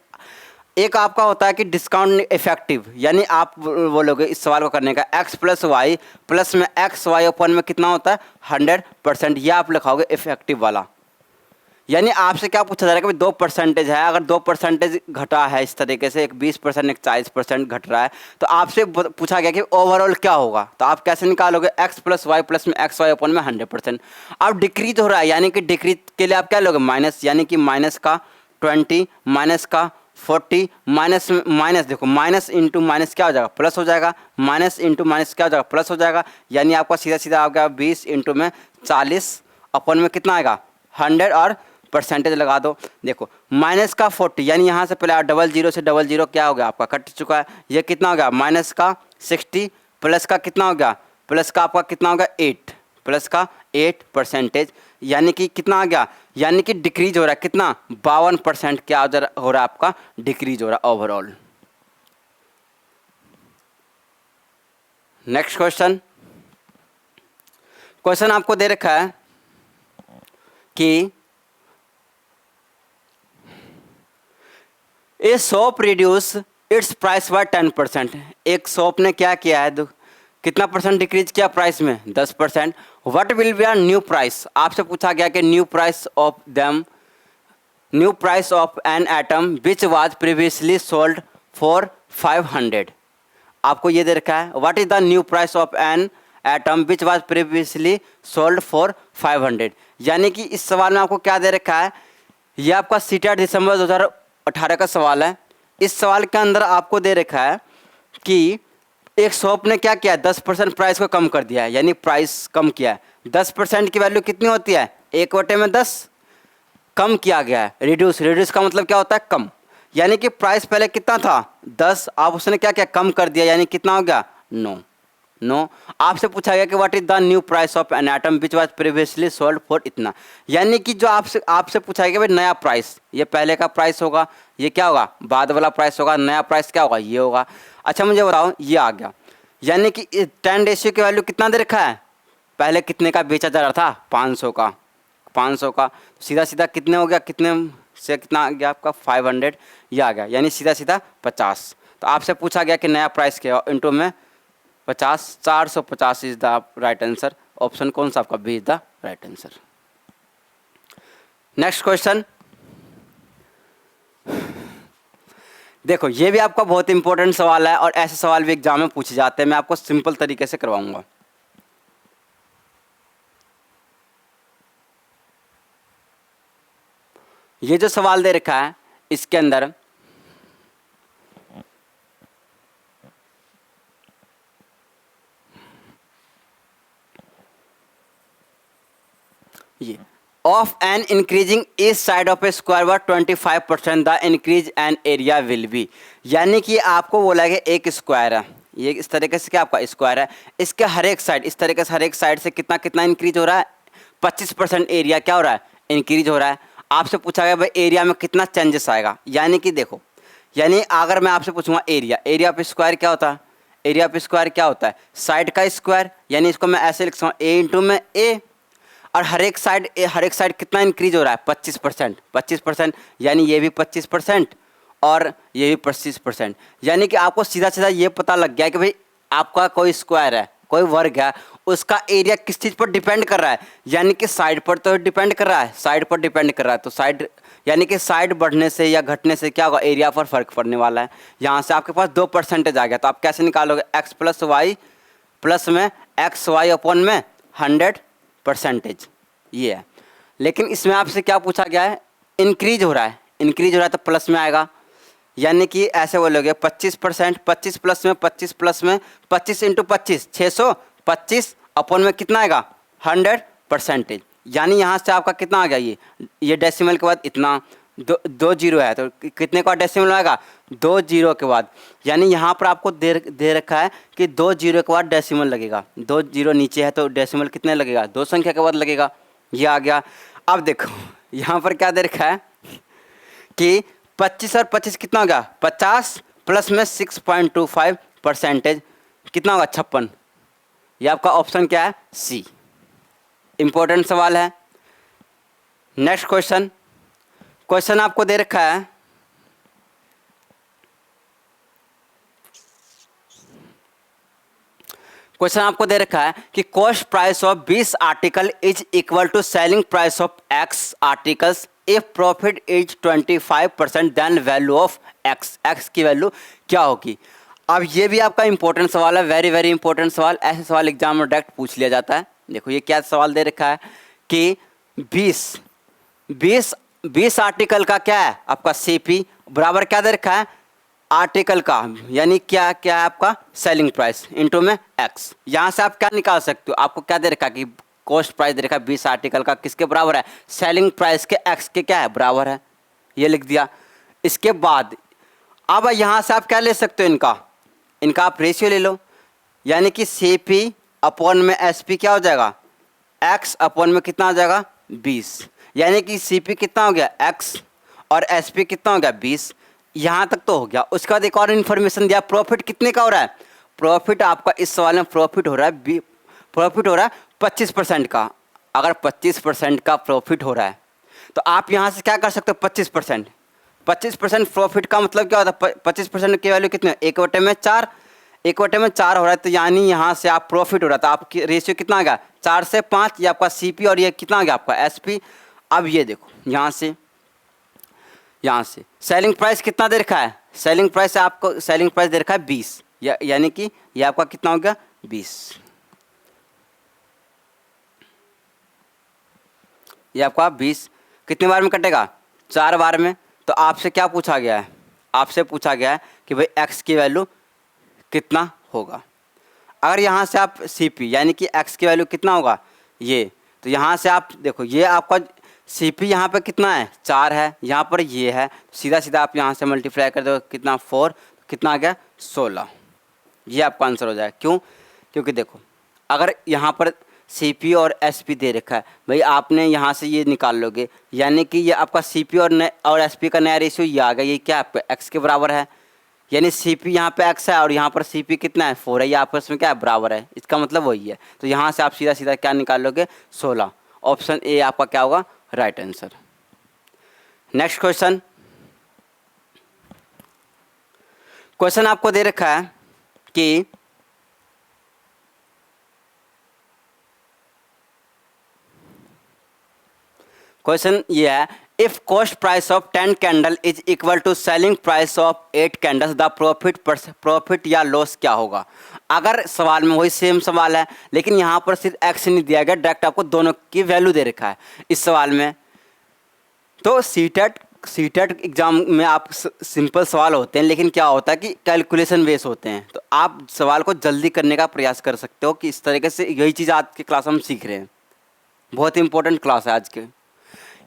एक आपका होता है कि डिस्काउंट इफेक्टिव, यानी आप बोलोगे इस सवाल को करने का x प्लस वाई प्लस में एक्स वाई अपन में कितना होता है 100%, यह आप लिखाओगे इफेक्टिव वाला। यानी आपसे क्या पूछा जा रहा है कि 2 परसेंटेज है, अगर 2 परसेंटेज घटा है इस तरीके से, एक 20% एक 40% घट रहा है, तो आपसे पूछा गया कि ओवरऑल क्या होगा। तो आप कैसे निकालोगे, x प्लस वाई प्लस में एक्स वाई अपन में 100%। अब डिक्रीज हो रहा है, यानी कि डिक्रीज के लिए आप क्या लोगे माइनस, यानी कि माइनस का 20 माइनस का 40 माइनस देखो माइनस इंटू माइनस क्या हो जाएगा प्लस हो जाएगा, माइनस इंटू माइनस क्या हो जाएगा प्लस हो जाएगा, यानी आपका सीधा सीधा आ गया 20 इंटू में 40 अपन में कितना आएगा 100 और परसेंटेज लगा दो। देखो माइनस का 40, यानी यहाँ से पहले 00 से 00 क्या हो गया आपका कट चुका है, ये कितना हो गया माइनस का 60 प्लस का कितना हो गया, प्लस का आपका कितना होगा 8, प्लस का 8%, यानी कि कितना आ गया, यानी कि डिक्रीज हो रहा है कितना 52% क्या हो रहा है आपका डिक्रीज हो रहा है ओवरऑल। नेक्स्ट क्वेश्चन, क्वेश्चन आपको दे रखा है कि ए shop reduce it's price by 10%। एक शॉप ने क्या किया है, कितना परसेंट डिक्रीज किया प्राइस में 10%। What will be are new price, आपसे पूछा गया कि new price of them, new price of an atom which was previously sold for 500। आपको ये दे रखा है what is the new price of an atom which was previously sold for 500। यानी कि इस सवाल में आपको क्या दे रखा है, ये आपका सीटेट दिसंबर 2018 का सवाल है। इस सवाल के अंदर आपको दे रखा है कि एक शॉप ने क्या किया 10% प्राइस को कम कर दिया है, यानी प्राइस कम किया है। 10% की वैल्यू कितनी होती है 1/10, कम किया गया है। रिड्यूस, रिड्यूस का मतलब क्या होता है कम, यानी कि प्राइस पहले कितना था 10, अब उसने क्या किया कम कर दिया, यानी कितना हो गया 9। आपसे पूछा गया कि what is the new price of an atom which was previously sold for इतना, यानी कि जो आपसे पूछा गया भाई नया प्राइस, ये पहले का प्राइस होगा, ये क्या होगा बाद वाला प्राइस होगा, नया प्राइस क्या होगा ये होगा। अच्छा मुझे बताओ ये आ गया, यानी कि 10 रेशियो की वैल्यू कितना दे रखा है, पहले कितने का बेचा जा रहा था 500 का, सीधा सीधा कितने हो गया, कितने से कितना आ गया आपका 500, ये आ गया, यानी सीधा सीधा 50। तो आपसे पूछा गया कि नया प्राइस क्या, इंटू में 50, 450 is the right answer. Option कौन सा आपका B is the right answer. Next question, देखो ये भी आपका बहुत इंपॉर्टेंट सवाल है और ऐसे सवाल भी एग्जाम में पूछे जाते हैं, मैं आपको सिंपल तरीके से करवाऊंगा। ये जो सवाल दे रखा है इसके अंदर ये of an increasing east side of A square by 25% the increase an area will be, यानी कि आपको बोला कि एक स्क्वायर है, ये इस तरीके से क्या आपका स्क्वायर है, इसके हर एक साइड इस तरीके से हर एक साइड से कितना कितना इंक्रीज हो रहा है 25% एरिया क्या हो रहा है इंक्रीज हो रहा है। आपसे पूछा गया भाई एरिया में कितना चेंजेस आएगा, यानी कि देखो, यानी अगर मैं आपसे पूछूंगा एरिया ऑफ स्क्वायर क्या होता है, एरिया ऑफ स्क्वायर क्या होता है साइड का स्क्वायर, यानी इसको मैं ऐसे लिख सकता हूँ ए इंटू में ए, और हर एक साइड कितना इंक्रीज हो रहा है 25%, यानी ये भी 25% और ये भी 25%, यानी कि आपको सीधा सीधा ये पता लग गया कि भाई आपका कोई स्क्वायर है, कोई वर्ग है, उसका एरिया किस चीज़ पर डिपेंड कर रहा है, यानी कि साइड पर तो डिपेंड कर रहा है, साइड पर डिपेंड कर रहा है, तो साइड यानी कि साइड बढ़ने से या घटने से क्या होगा एरिया पर फर्क पड़ने वाला है। यहाँ से आपके पास 2% आ गया, तो आप कैसे निकालोगे x प्लस वाई प्लस में एक्स वाई अपॉन में 100%, ये है। लेकिन इसमें आपसे क्या पूछा गया है इंक्रीज हो रहा है तो प्लस में आएगा, यानी कि ऐसे बोलोगे 25%, 25 प्लस में 25 इंटू 25 625 अपॉन में कितना आएगा 100%, यानी यहाँ से आपका कितना आ गया ये डेसिमल के बाद इतना दो जीरो है तो कितने का डेसिमल आएगा 2 जीरो के बाद, यानी यहाँ पर आपको दे रखा है कि 2 जीरो के बाद डेसिमल लगेगा, 2 जीरो नीचे है तो डेसिमल कितने लगेगा 2 संख्या के बाद लगेगा, ये आ गया। अब देखो यहाँ पर क्या दे रखा है कि 25 और 25 कितना होगा 50 प्लस में 6.25% कितना होगा 56, ये आपका ऑप्शन क्या है सी। इंपॉर्टेंट सवाल है। नेक्स्ट क्वेश्चन आपको दे रखा है कि cost price of 20 article is equal to selling price of x articles if profit is 25% then value of x की वैल्यू क्या होगी। अब ये भी आपका इंपॉर्टेंट सवाल है, वेरी वेरी इंपॉर्टेंट सवाल, ऐसे सवाल एग्जाम में डायरेक्ट पूछ लिया जाता है। देखो ये क्या सवाल दे रखा है कि 20 आर्टिकल का क्या है आपका CP बराबर क्या दे रखा है आर्टिकल का, यानी क्या है आपका सेलिंग प्राइस इंटू में x। यहाँ से आप क्या निकाल सकते हो, आपको क्या दे रखा है कि कॉस्ट प्राइस दे रखा है 20 आर्टिकल का किसके बराबर है सेलिंग प्राइस के x के क्या है बराबर है, ये लिख दिया। इसके बाद अब यहाँ से आप क्या ले सकते हो इनका आप रेशियो ले लो, यानी कि सी पी अपॉन में एस पी क्या हो जाएगा, एक्स अपॉन में कितना हो जाएगा 20, यानी कि सी पी कितना हो गया एक्स और एस पी कितना हो गया 20। यहाँ तक तो हो गया। उसके बाद एक और इन्फॉर्मेशन दिया, प्रॉफिट कितने का हो रहा है, प्रॉफिट आपका इस सवाल में प्रॉफिट हो रहा है 25% का। अगर 25% का प्रॉफिट हो रहा है तो आप यहाँ से क्या कर सकते हो, 25% प्रॉफिट का मतलब क्या होता है, 25% की वैल्यू कितनी है, 1/4, 1/4 हो रहा है। तो यानी यहाँ से आप प्रॉफिट हो रहा था, आपकी रेशियो कितना आ गया 4 से 5, ये आपका सीपी और ये कितना आ गया आपका एसपी। अब ये देखो यहाँ से सेलिंग प्राइस कितना दे रखा है, सेलिंग प्राइस आपको सेलिंग प्राइस दे रखा है 20, यानी कि ये आपका कितना हो गया 20, ये आपका 20 कितने बार में कटेगा, 4 बार में। तो आपसे क्या पूछा गया है, आपसे पूछा गया है कि भाई एक्स की वैल्यू कितना होगा। अगर यहाँ से आप सी पी यानी कि एक्स की वैल्यू कितना होगा ये, तो यहाँ से आप देखो ये आपका सी पी यहाँ पर कितना है 4 है, यहाँ पर ये है, सीधा सीधा आप यहाँ से मल्टीप्लाई कर दो कितना 4, कितना आ गया 16, ये आपका आंसर हो जाएगा। क्यों, क्योंकि देखो अगर यहाँ पर सी पी और एस पी दे रखा है, भाई आपने यहाँ से ये निकाल लोगे, यानी कि ये आपका सी पी और एस पी का नया रेशियो ये आ गया, ये क्या आपका एक्स के बराबर है, यानी सी पी यहाँ पे एक्स है और यहाँ पर सी पी कितना है 4 है, ये आपस में क्या है बराबर है, इसका मतलब वही है। तो यहाँ से आप सीधा सीधा क्या निकाल लोगे 16, ऑप्शन ए आपका क्या होगा right answer. Next question, question आपको दे रखा है कि क्वेश्चन ये है, if cost price of 10 candle is equal to selling price of 8 candles the profit या लॉस क्या होगा। अगर सवाल में वही सेम सवाल है लेकिन यहाँ पर सिर्फ एक्स नहीं दिया गया, डायरेक्ट आपको दोनों की वैल्यू दे रखा है इस सवाल में। तो सीटेट एग्जाम में आप सिंपल सवाल होते हैं लेकिन क्या होता है कि कैलकुलेशन बेस होते हैं, तो आप सवाल को जल्दी करने का प्रयास कर सकते हो कि इस तरीके से यही चीज़ आज की क्लास हम सीख रहे हैं, बहुत इंपॉर्टेंट क्लास है आज के।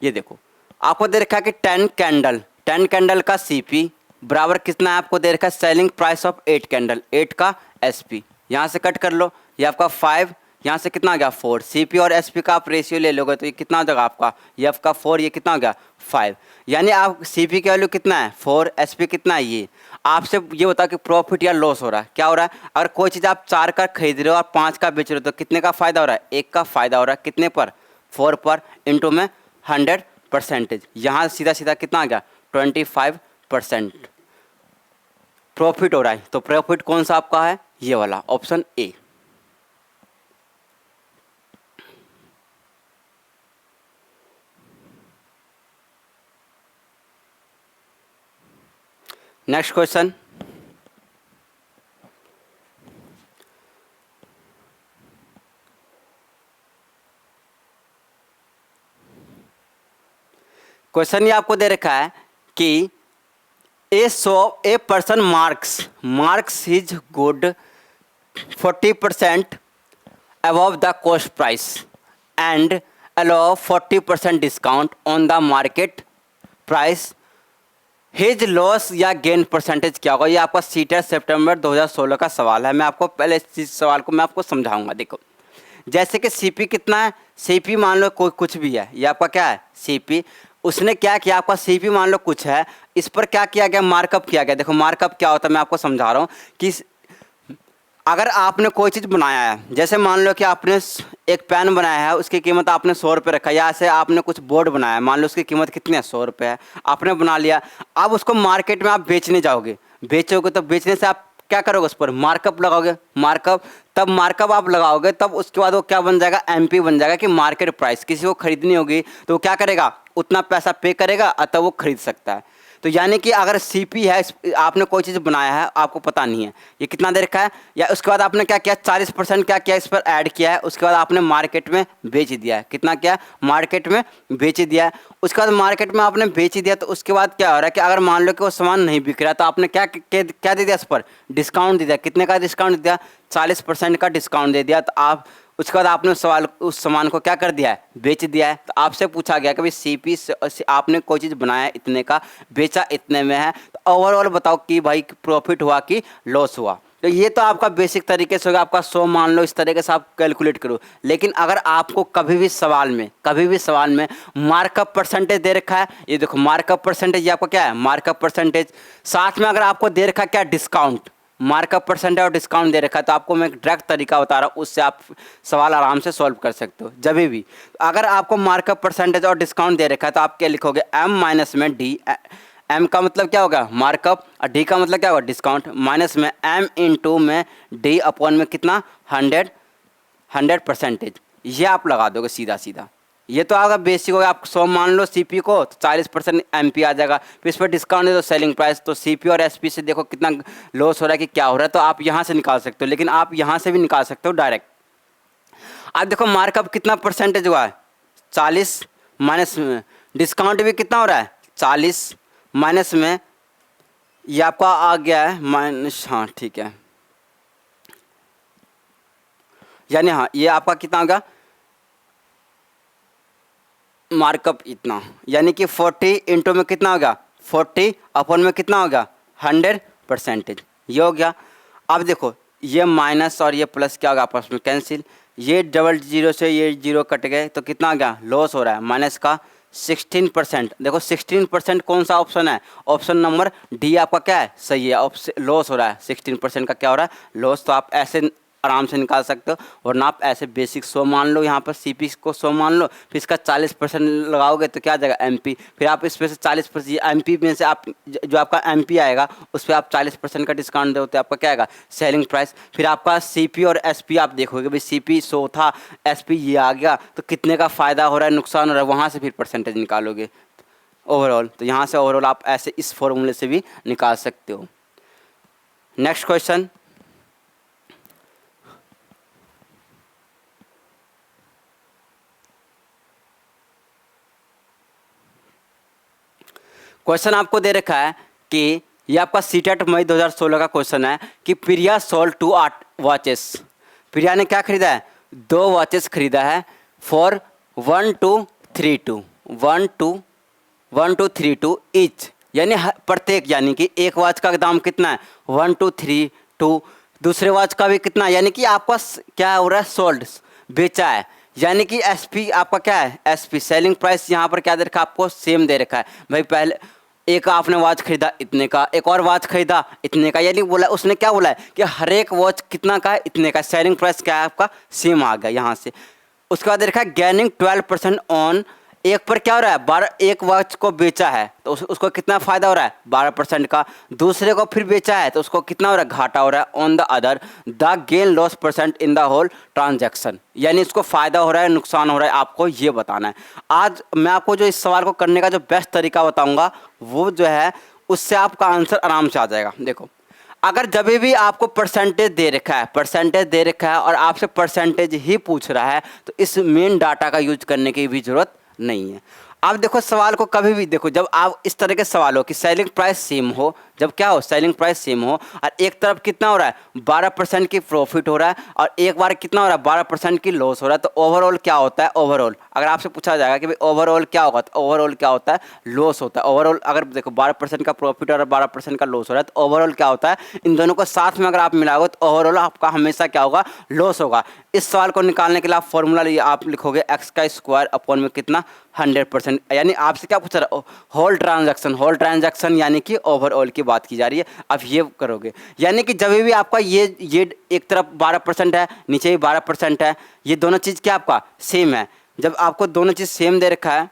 ये देखो आपको दे रखा है कि 10 कैंडल का सीपी बराबर कितना है, आपको दे रखा है सेलिंग प्राइस ऑफ 8 कैंडल, 8 का एसपी, यहाँ से कट कर लो, ये आपका 5, यहाँ से कितना आ गया 4, सीपी और एसपी का आप रेशियो ले लोगे तो ये कितना हो जाएगा आपका, ये आपका 4, ये कितना हो गया 5, यानी आप सीपी की वैल्यू कितना है 4, एसपी कितना है ये। आपसे ये होता है कि प्रॉफिट या लॉस हो रहा है, क्या हो रहा है, अगर कोई चीज़ आप 4 का खरीद रहे हो और 5 का बेच रहे हो तो कितने का फ़ायदा हो रहा है, 1 का फ़ायदा हो रहा है, कितने पर 4 पर, इंटू में 100%, यहाँ सीधा सीधा कितना आ गया 25% प्रॉफिट हो रहा है। तो प्रॉफिट कौन सा आपका है, ये वाला option A. Next question, question ये आपको दे रखा है कि a person marks his good 40% above the cost price and allow 40% discount on the market price, his loss या गेन परसेंटेज क्या होगा। ये आपका सीटेट सितंबर 2016 का सवाल है। मैं आपको पहले इस सवाल को मैं आपको समझाऊंगा। देखो जैसे कि सीपी कितना है, सीपी मान लो कोई कुछ भी है, ये आपका क्या है सीपी, उसने क्या किया आपका सीपी मान लो कुछ है, इस पर क्या किया गया मार्कअप किया गया। देखो मार्कअप क्या होता है मैं आपको समझा रहा हूँ कि अगर आपने कोई चीज़ बनाया है, जैसे मान लो कि आपने एक पेन बनाया है, उसकी कीमत आपने 100 रुपये रखा, या ऐसे आपने कुछ बोर्ड बनाया है, मान लो उसकी कीमत कितनी है 100 रुपये है, आपने बना लिया। अब उसको मार्केट में आप बेचने जाओगे, बेचोगे तो बेचने से आप क्या करोगे, उस पर मार्कअप लगाओगे, तब मार्कअप आप लगाओगे, तब उसके बाद वो क्या बन जाएगा एमपी बन जाएगा कि मार्केट प्राइस। किसी को खरीदनी होगी तो वो क्या करेगा, उतना पैसा पे करेगा, अतः वो खरीद सकता है। तो यानी कि अगर सीपी है, आपने कोई चीज़ बनाया है आपको पता नहीं है ये कितना दे रखा है, या उसके बाद आपने क्या किया 40% क्या किया इस पर ऐड किया है, उसके बाद आपने मार्केट में बेच दिया है। कितना किया मार्केट में बेच दिया है, उसके बाद मार्केट में आपने बेच दिया। तो उसके बाद क्या हो रहा है कि अगर मान लो कि वो सामान नहीं बिक रहा तो आपने क्या क्या दे दिया, इस पर डिस्काउंट दे दिया। कितने का डिस्काउंट दिया, 40% का डिस्काउंट दे दिया। तो आप उसके बाद आपने उस सामान को क्या कर दिया है, बेच दिया है। तो आपसे पूछा गया कि भाई सीपी आपने कोई चीज़ बनाया इतने का, बेचा इतने में है, तो ओवरऑल बताओ कि भाई प्रॉफिट हुआ कि लॉस हुआ। तो ये तो आपका बेसिक तरीके से होगा, आपका 100 मान लो, इस तरीके से आप कैलकुलेट करो। लेकिन अगर आपको कभी भी सवाल में मार्कअप परसेंटेज दे रखा है, ये देखो मार्कअप परसेंटेज, ये आपका क्या है मार्कअप परसेंटेज, साथ में अगर आपको दे रखा है क्या डिस्काउंट, मार्कअप परसेंटेज और डिस्काउंट दे रखा है, तो आपको मैं एक डायरेक्ट तरीका बता रहा हूँ, उससे आप सवाल आराम से सॉल्व कर सकते हो। जब भी अगर आपको मार्कअप परसेंटेज और डिस्काउंट दे रखा है तो आप क्या लिखोगे, एम माइनस में डी, एम का मतलब क्या होगा मार्कअप और डी का मतलब क्या होगा डिस्काउंट, माइनस में एम इंटू में डी अपॉन में कितना 100% ये आप लगा दोगे सीधा सीधा। ये तो आपका बेसिक होगा, आप 100 मान लो सीपी को तो 40% एमपी आ जाएगा, फिर इस पर डिस्काउंट दे दो सेलिंग प्राइस, तो सीपी और एसपी से देखो कितना लॉस हो रहा है कि क्या हो रहा है, तो आप यहाँ से निकाल सकते हो। लेकिन आप यहाँ से भी निकाल सकते हो डायरेक्ट। आप देखो मार्कअप कितना परसेंटेज हुआ है 40, माइनस में डिस्काउंट भी कितना हो रहा है 40, माइनस में ये आपका आ गया है माइनस, हाँ ठीक है, यानी हाँ ये आपका कितना होगा मार्कअप इतना, यानी कि 40 इंटू में कितना होगा 40 अपॉन में कितना होगा 100%, ये हो गया। अब देखो ये माइनस और ये प्लस क्या होगा आपस में कैंसिल, ये डबल जीरो से ये जीरो कट गए तो कितना आ गया लॉस हो रहा है माइनस का 16%। देखो 16% कौन सा ऑप्शन है, ऑप्शन नंबर डी आपका क्या है सही है, ऑप्शन लॉस हो रहा है 16% का क्या हो रहा है लॉस। तो आप ऐसे आराम से निकाल सकते हो, वरना आप ऐसे बेसिक 100 मान लो, यहाँ पर सीपी को 100 मान लो, फिर इसका 40% लगाओगे तो क्या आ जाएगा एमपी, फिर आप इस पर से 40% एमपी में से आप जो आपका एमपी आएगा उस पर आप 40% का डिस्काउंट दो तो आपका क्या आएगा सेलिंग प्राइस। फिर आपका सीपी और एसपी आप देखोगे भाई सीपी 100 था, एसपी ये आ गया, तो कितने का फ़ायदा हो रहा है नुकसान हो रहा है, वहाँ से फिर परसेंटेज निकालोगे ओवरऑल। तो यहाँ से ओवरऑल आप ऐसे इस फॉर्मूले से भी निकाल सकते हो। नेक्स्ट क्वेश्चन, क्वेश्चन आपको दे रखा है कि ये आपका सीटेट मई 2016 का क्वेश्चन है कि प्रिया सोल्ड 2 वॉचेस। प्रिया ने क्या खरीदा है 2 वॉचेस खरीदा है फॉर 1232 ईच, यानी प्रत्येक, यानी कि एक वॉच का दाम कितना है 1232, दूसरे वॉच का भी कितना, यानी कि आपका क्या हो रहा है सोल्ड बेचा है, यानी कि एसपी आपका क्या है एसपी सेलिंग प्राइस यहाँ पर क्या दे रखा है आपको सेम दे रखा है भाई। पहले एक आपने वॉच खरीदा इतने का, एक और वॉच खरीदा इतने का, यानी बोला उसने क्या बोला है कि हर एक वॉच कितना का है इतने का, सेलिंग प्राइस क्या है आपका सेम आ गया यहाँ से। उसके बाद देखा गेनिंग 12% ऑन, एक पर क्या हो रहा है 12, एक वॉच को बेचा है तो उसको कितना फ़ायदा हो रहा है 12% का, दूसरे को फिर बेचा है तो उसको कितना हो रहा है घाटा हो रहा है on the other the gain loss percent in the whole transaction, यानी इसको फ़ायदा हो रहा है नुकसान हो रहा है आपको ये बताना है। आज मैं आपको जो इस सवाल को करने का जो बेस्ट तरीका बताऊँगा वो जो है उससे आपका आंसर आराम से आ जाएगा। देखो अगर जब भी आपको परसेंटेज दे रखा है और आपसे परसेंटेज ही पूछ रहा है तो इस मेन डाटा का यूज करने की भी ज़रूरत नहीं है। अब देखो सवाल को कभी भी देखो जब आप इस तरह के सवाल हो कि सेलिंग प्राइस सेम हो, जब क्या हो सेलिंग प्राइस सेम हो और एक तरफ कितना हो रहा है 12% की प्रॉफिट हो रहा है और एक बार कितना हो रहा है 12% की लॉस हो रहा है, तो ओवरऑल क्या होता है ओवरऑल अगर आपसे पूछा जाएगा कि भाई ओवरऑल क्या होगा तो ओवरऑल क्या होता है लॉस होता है। ओवरऑल अगर देखो 12% का प्रॉफिट और 12% का लॉस हो रहा है तो ओवरऑल क्या होता है, इन दोनों को साथ में अगर आप मिलाओगे तो ओवरऑल आपका हमेशा क्या होगा लॉस होगा। इस सवाल को निकालने के लिए आप फॉर्मूला आप लिखोगे एक्स का स्क्वायर अपॉन में कितना 100%, यानी आपसे क्या पूछा रहा है होल ट्रांजैक्शन यानी कि ओवरऑल की बात की जा रही है। अब ये करोगे यानी कि जब भी आपका ये एक तरफ 12% है नीचे भी 12% है, ये दोनों चीज़ क्या आपका सेम है। जब आपको दोनों चीज़ सेम दे रखा है,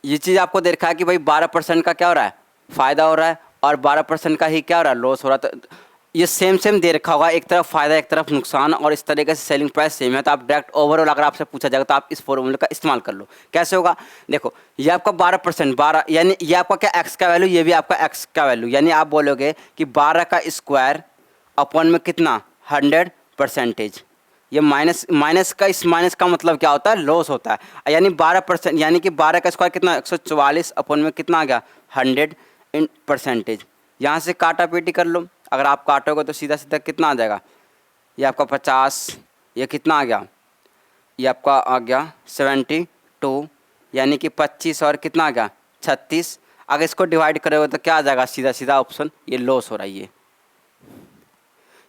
ये चीज़ आपको दे रखा है कि भाई 12% का क्या हो रहा है फ़ायदा हो रहा है और 12% का ही क्या हो रहा है लॉस हो रहा है, तो ये सेम दे रखा होगा, एक तरफ फ़ायदा एक तरफ नुकसान और इस तरीके से सेलिंग प्राइस सेम है, तो आप डायरेक्ट ओवरऑल अगर आपसे पूछा जाएगा तो आप इस फॉर्मूले का इस्तेमाल कर लो। कैसे होगा देखो ये आपका 12% 12 यानी ये आपका क्या एक्स का वैल्यू, ये भी आपका एक्स का वैल्यू, यानी आप बोलोगे कि 12 का स्क्वायर अपॉन में कितना 100%, ये माइनस का मतलब क्या होता है लॉस होता है, यानी 12% यानी कि 12 का स्क्वायर कितना 144 अपॉन में कितना आ गया 100%। यहाँ से काटा पीटी कर लो, अगर आप काटोगे तो सीधा सीधा कितना आ जाएगा, ये आपका 50, ये कितना आ गया ये आपका आ गया 72, यानी कि 25 और कितना आ गया 36, अगर इसको डिवाइड करोगे तो क्या आ जाएगा, सीधा सीधा ऑप्शन ये लॉस हो रहा है।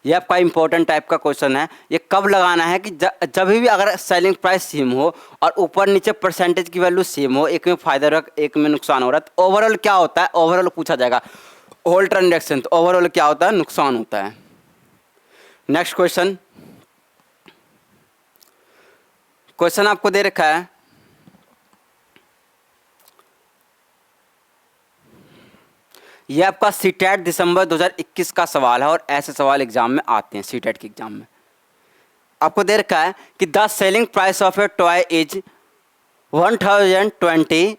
ये आपका इंपॉर्टेंट टाइप का क्वेश्चन है। ये कब लगाना है कि जब भी अगर सेलिंग प्राइस सेम हो और ऊपर नीचे परसेंटेज की वैल्यू सेम हो, एक में फायदा हो रहा है एक में नुकसान हो रहा है, तो ओवरऑल क्या होता है, ओवरऑल पूछा जाएगा होल ट्रांजेक्शन, तो ओवरऑल क्या होता है, नुकसान होता है। नेक्स्ट क्वेश्चन, क्वेश्चन आपको दे रखा है ये आपका सीटेट दिसंबर 2021 का सवाल है और ऐसे सवाल एग्जाम में आते हैं सीटेट के एग्जाम में। आपको दे रखा है कि the selling price of A toy is 1020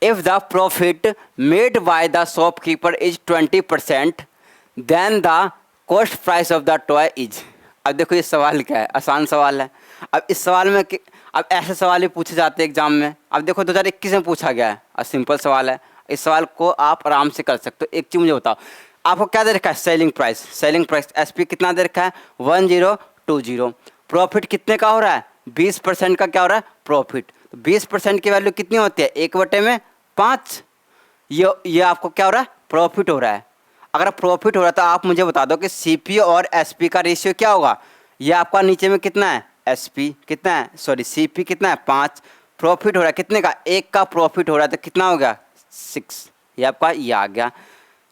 if the profit made by the shopkeeper is 20% then the cost price of the toy is। अब देखो ये सवाल क्या है, आसान सवाल है। अब इस सवाल में अब ऐसे सवाल ही पूछे जाते हैं एग्जाम में। अब देखो 2021 में पूछा गया है और सिंपल सवाल है, इस सवाल को आप आराम से कर सकते हो। एक चीज़ मुझे बताओ, आपको क्या दे रखा है, सेलिंग प्राइस एसपी कितना दे रखा है 1020। प्रॉफिट कितने का हो रहा है, 20% का क्या हो रहा है प्रॉफिट। 20% की वैल्यू कितनी होती है, 1/5। ये आपको क्या हो रहा है, प्रॉफिट हो रहा है। अगर प्रॉफिट हो रहा है तो आप मुझे बता दो कि सीपी और एसपी का रेशियो क्या होगा। ये आपका नीचे में कितना है, एसपी कितना है, सॉरी सीपी कितना है 5, प्रॉफिट हो रहा है कितने का, 1 का प्रॉफिट हो रहा है तो कितना हो गया 6। ये आपका ये आ गया।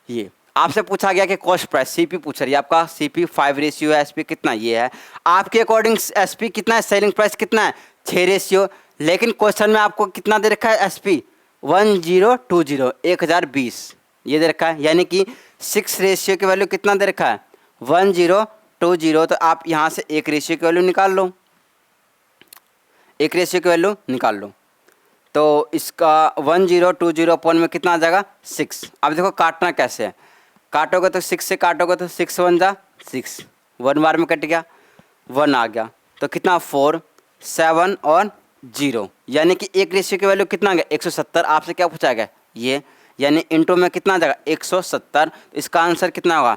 ये आपसे पूछा गया कि कॉस्ट प्राइस, सीपी पूछ रही है आपका, सीपी 5 रेशियो है, एसपी कितना ये है। आपके अकॉर्डिंग एसपी कितना है, सेलिंग प्राइस कितना है 6 रेशियो, लेकिन क्वेश्चन में आपको कितना दे रखा है एसपी 1020 ये दे रखा है, यानी कि 6 रेशियो की वैल्यू कितना दे रखा है 1020। तो आप यहाँ से एक रेशियो की वैल्यू निकाल लो, एक रेशियो की वैल्यू निकाल लो। तो इसका 1020 अपॉन में कितना आ जाएगा 6। अब देखो काटना कैसे है, काटोगे तो 6 से काटोगे तो 6 1 जा 6, 1 बार में कट गया 1 आ गया, तो कितना 4 7 और 0, यानी कि एक रेशियो की वैल्यू कितना आ गया 170। आपसे क्या पूछा गया ये, यानी इंटू में कितना आ जाएगा 170। इसका आंसर कितना होगा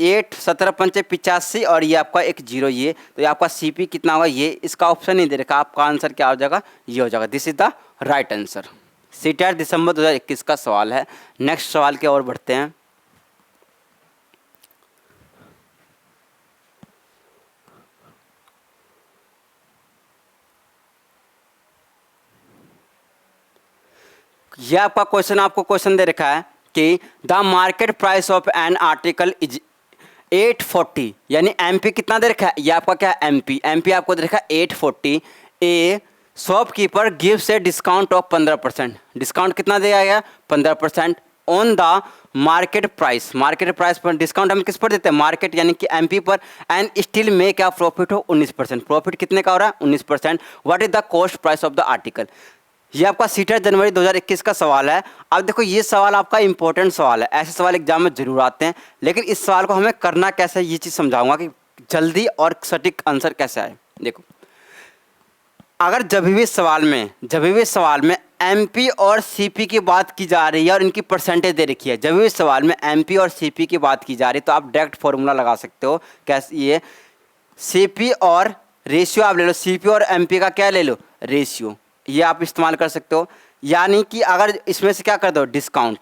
8 17 5 85 और ये आपका एक 0 ये, तो ये आपका सीपी कितना होगा ये, इसका ऑप्शन नहीं दे रखा, आपका आंसर क्या हो जाएगा ये हो जाएगा। This is the right answer. CTET दिसंबर 2021 का सवाल है। नेक्स्ट सवाल की ओर बढ़ते हैं। यह आपका क्वेश्चन, आपको क्वेश्चन दे रखा है कि the market price of an article is 840, यानी एमपी कितना दे रखा है, ये आपका क्या है एमपी आपको दे रखा है 840। ए shopkeeper gives a discount of 15%, discount कितना दिया गया 15% ऑन द मार्केट प्राइस पर डिस्काउंट हम किस पर देते हैं मार्केट यानी कि एमपी पर, एंड स्टिल में क्या प्रॉफिट हो 19%, प्रॉफिट कितने का हो रहा है 19%। What is the cost price of the article. ये आपका सीटेट जनवरी 2021 का सवाल है। अब देखो ये सवाल आपका इंपॉर्टेंट सवाल है, ऐसे सवाल एग्जाम में जरूर आते हैं, लेकिन इस सवाल को हमें करना कैसे है ये चीज़ समझाऊंगा कि जल्दी और सटीक आंसर कैसे आए। देखो अगर जब भी सवाल में एमपी और सीपी की बात की जा रही है और इनकी परसेंटेज दे रखी है, जब भी सवाल में एमपी और सीपी की बात की जा रही है तो आप डायरेक्ट फॉर्मूला लगा सकते हो। कैसे, ये सीपी और रेशियो आप ले लो, सीपी और एमपी का क्या ले लो रेशियो, ये आप इस्तेमाल कर सकते हो। यानी कि अगर इसमें से क्या कर दो डिस्काउंट,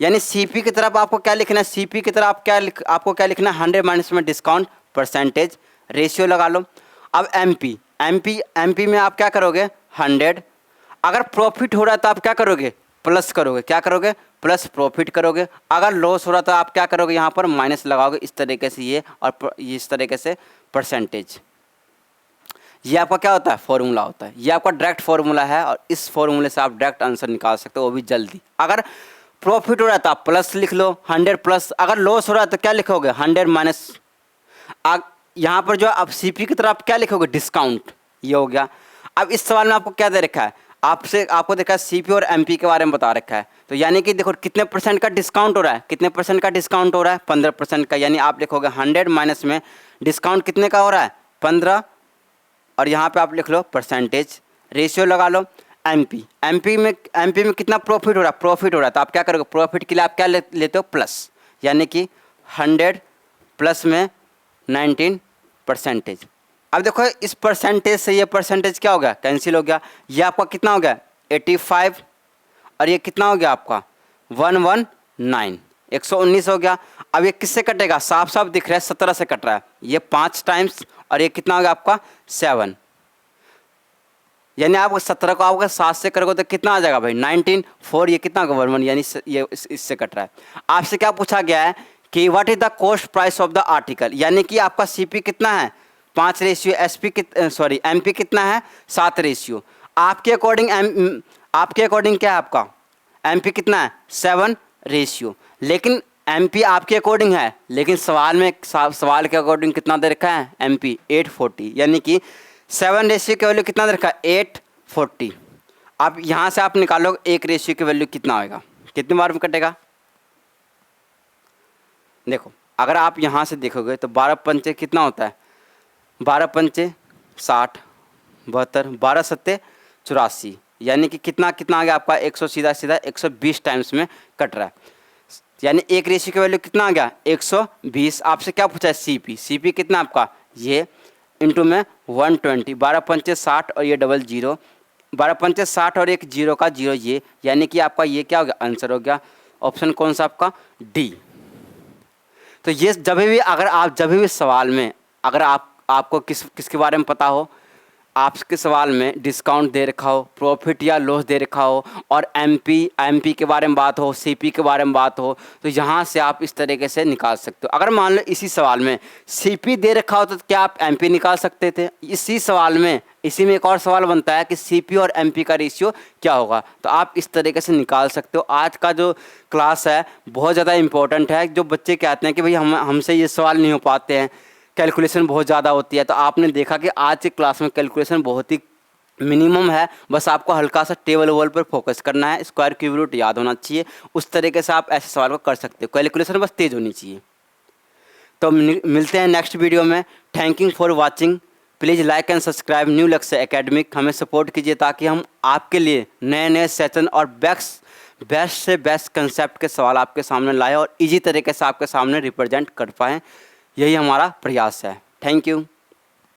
यानी सीपी की तरफ आपको क्या लिखना है, सीपी की तरफ आपको क्या लिखना है 100 माइनस में डिस्काउंट परसेंटेज रेशियो लगा लो। अब एमपी में आप क्या करोगे 100, अगर प्रॉफिट हो रहा है तो आप क्या करोगे प्लस करोगे, क्या करोगे प्लस प्रॉफिट करोगे। अगर लॉस हो रहा तो आप क्या करोगे यहाँ पर माइनस लगाओगे, इस तरीके से ये और इस तरीके से परसेंटेज। ये आपका क्या होता है फॉर्मूला होता है, ये आपका डायरेक्ट फॉर्मूला है और इस फॉर्मूले से आप डायरेक्ट आंसर निकाल सकते हो वो भी जल्दी। अगर प्रॉफिट हो रहा है तो आप प्लस लिख लो 100 प्लस, अगर लॉस हो रहा है तो क्या लिखोगे 100 माइनस। यहाँ पर जो आप सीपी की तरफ आप क्या लिखोगे डिस्काउंट, ये हो गया। अब इस सवाल में आपको क्या दे रखा है, आपको देखा है सीपी और एमपी के बारे में बता रखा है, तो यानी कि देखो कितने परसेंट का डिस्काउंट हो रहा है, कितने परसेंट का डिस्काउंट हो रहा है 15% का, यानी आप लिखोगे 100 माइनस में डिस्काउंट कितने का हो रहा है 15, और यहाँ पे आप लिख लो परसेंटेज रेशियो लगा लो। एमपी में कितना प्रॉफिट हो रहा है तो आप क्या करोगे प्रॉफिट के लिए आप क्या लेते हो प्लस, यानी कि 100 प्लस में 19%। अब देखो इस परसेंटेज से ये परसेंटेज क्या हो गया कैंसिल हो गया, ये आपका कितना हो गया 85 और ये कितना हो गया आपका 119, 119 हो गया। अब ये किससे कटेगा, साफ साफ दिख रहा है 17 से कट रहा है, ये 5 टाइम्स और ये कितना हो गया आपका 7, यानी आप 17 को आप 7 से करोगे तो कितना आ जाएगा भाई 19, 4 ये कितना होगा 11, यानी ये इससे कट रहा है। आपसे क्या पूछा गया है कि what is the cost price of the article, यानी कि आपका सीपी कितना है 5 रेशियो, एसपी एमपी कितना है 7 रेशियो। आपके अकॉर्डिंग क्या है आपका एमपी कितना है 7 रेशियो, लेकिन एमपी आपके अकॉर्डिंग है, लेकिन सवाल के अकॉर्डिंग कितना दे रखा है एमपी 840, यानी कि 7 रेशियो की वैल्यू कितना दे रखा है 840। अब यहाँ से आप निकालो 1 रेशियो की वैल्यू कितना होएगा, कितनी बार में कटेगा। देखो अगर आप यहाँ से देखोगे तो 12 पंचे कितना होता है, 12 पंचे 60, 72, 12 सत्ते 84, यानी कि कितना आ गया आपका 100 सीधा 120 टाइम्स में कट रहा है, यानी 1 रेशियो की वैल्यू कितना आ गया 120। आपसे क्या पूछा है सीपी कितना आपका, ये इंटू में 120, 12 पंचे 60 और ये डबल जीरो, 12 पंचे 60 और एक जीरो का जीरो ये, यानी कि आपका ये क्या हो गया आंसर हो गया ऑप्शन कौन सा आपका डी। तो ये जब भी सवाल में अगर आपको किसके बारे में पता हो, आपके सवाल में डिस्काउंट दे रखा हो, प्रॉफिट या लॉस दे रखा हो और एमपी के बारे में बात हो, सीपी के बारे में बात हो, तो यहाँ से आप इस तरीके से निकाल सकते हो। अगर मान लो इसी सवाल में सीपी दे रखा हो तो क्या आप एमपी निकाल सकते थे। इसी में एक और सवाल बनता है कि सीपी और एमपी का रेशियो क्या होगा, तो आप इस तरीके से निकाल सकते हो। आज का जो क्लास है बहुत ज़्यादा इंपॉर्टेंट है। जो बच्चे कहते हैं कि भाई हमसे ये सवाल नहीं हो पाते हैं, कैलकुलेशन बहुत ज़्यादा होती है, तो आपने देखा कि आज की क्लास में कैलकुलेशन बहुत ही मिनिमम है। बस आपको हल्का सा टेबल वॉल पर फोकस करना है, स्क्वायर क्यूब रूट याद होना चाहिए, उस तरीके से आप ऐसे सवाल को कर सकते हो। कैलकुलेशन बस तेज़ होनी चाहिए। तो मिलते हैं नेक्स्ट वीडियो में। Thank you for watching. Please like and subscribe new लक्ष्य एकेडमिक। हमें सपोर्ट कीजिए ताकि हम आपके लिए नए सेशन और बेस्ट से बेस्ट कंसेप्ट के सवाल आपके सामने लाएँ और इजी तरीके से आपके सामने रिप्रेजेंट कर पाएँ। यही हमारा प्रयास है। Thank you.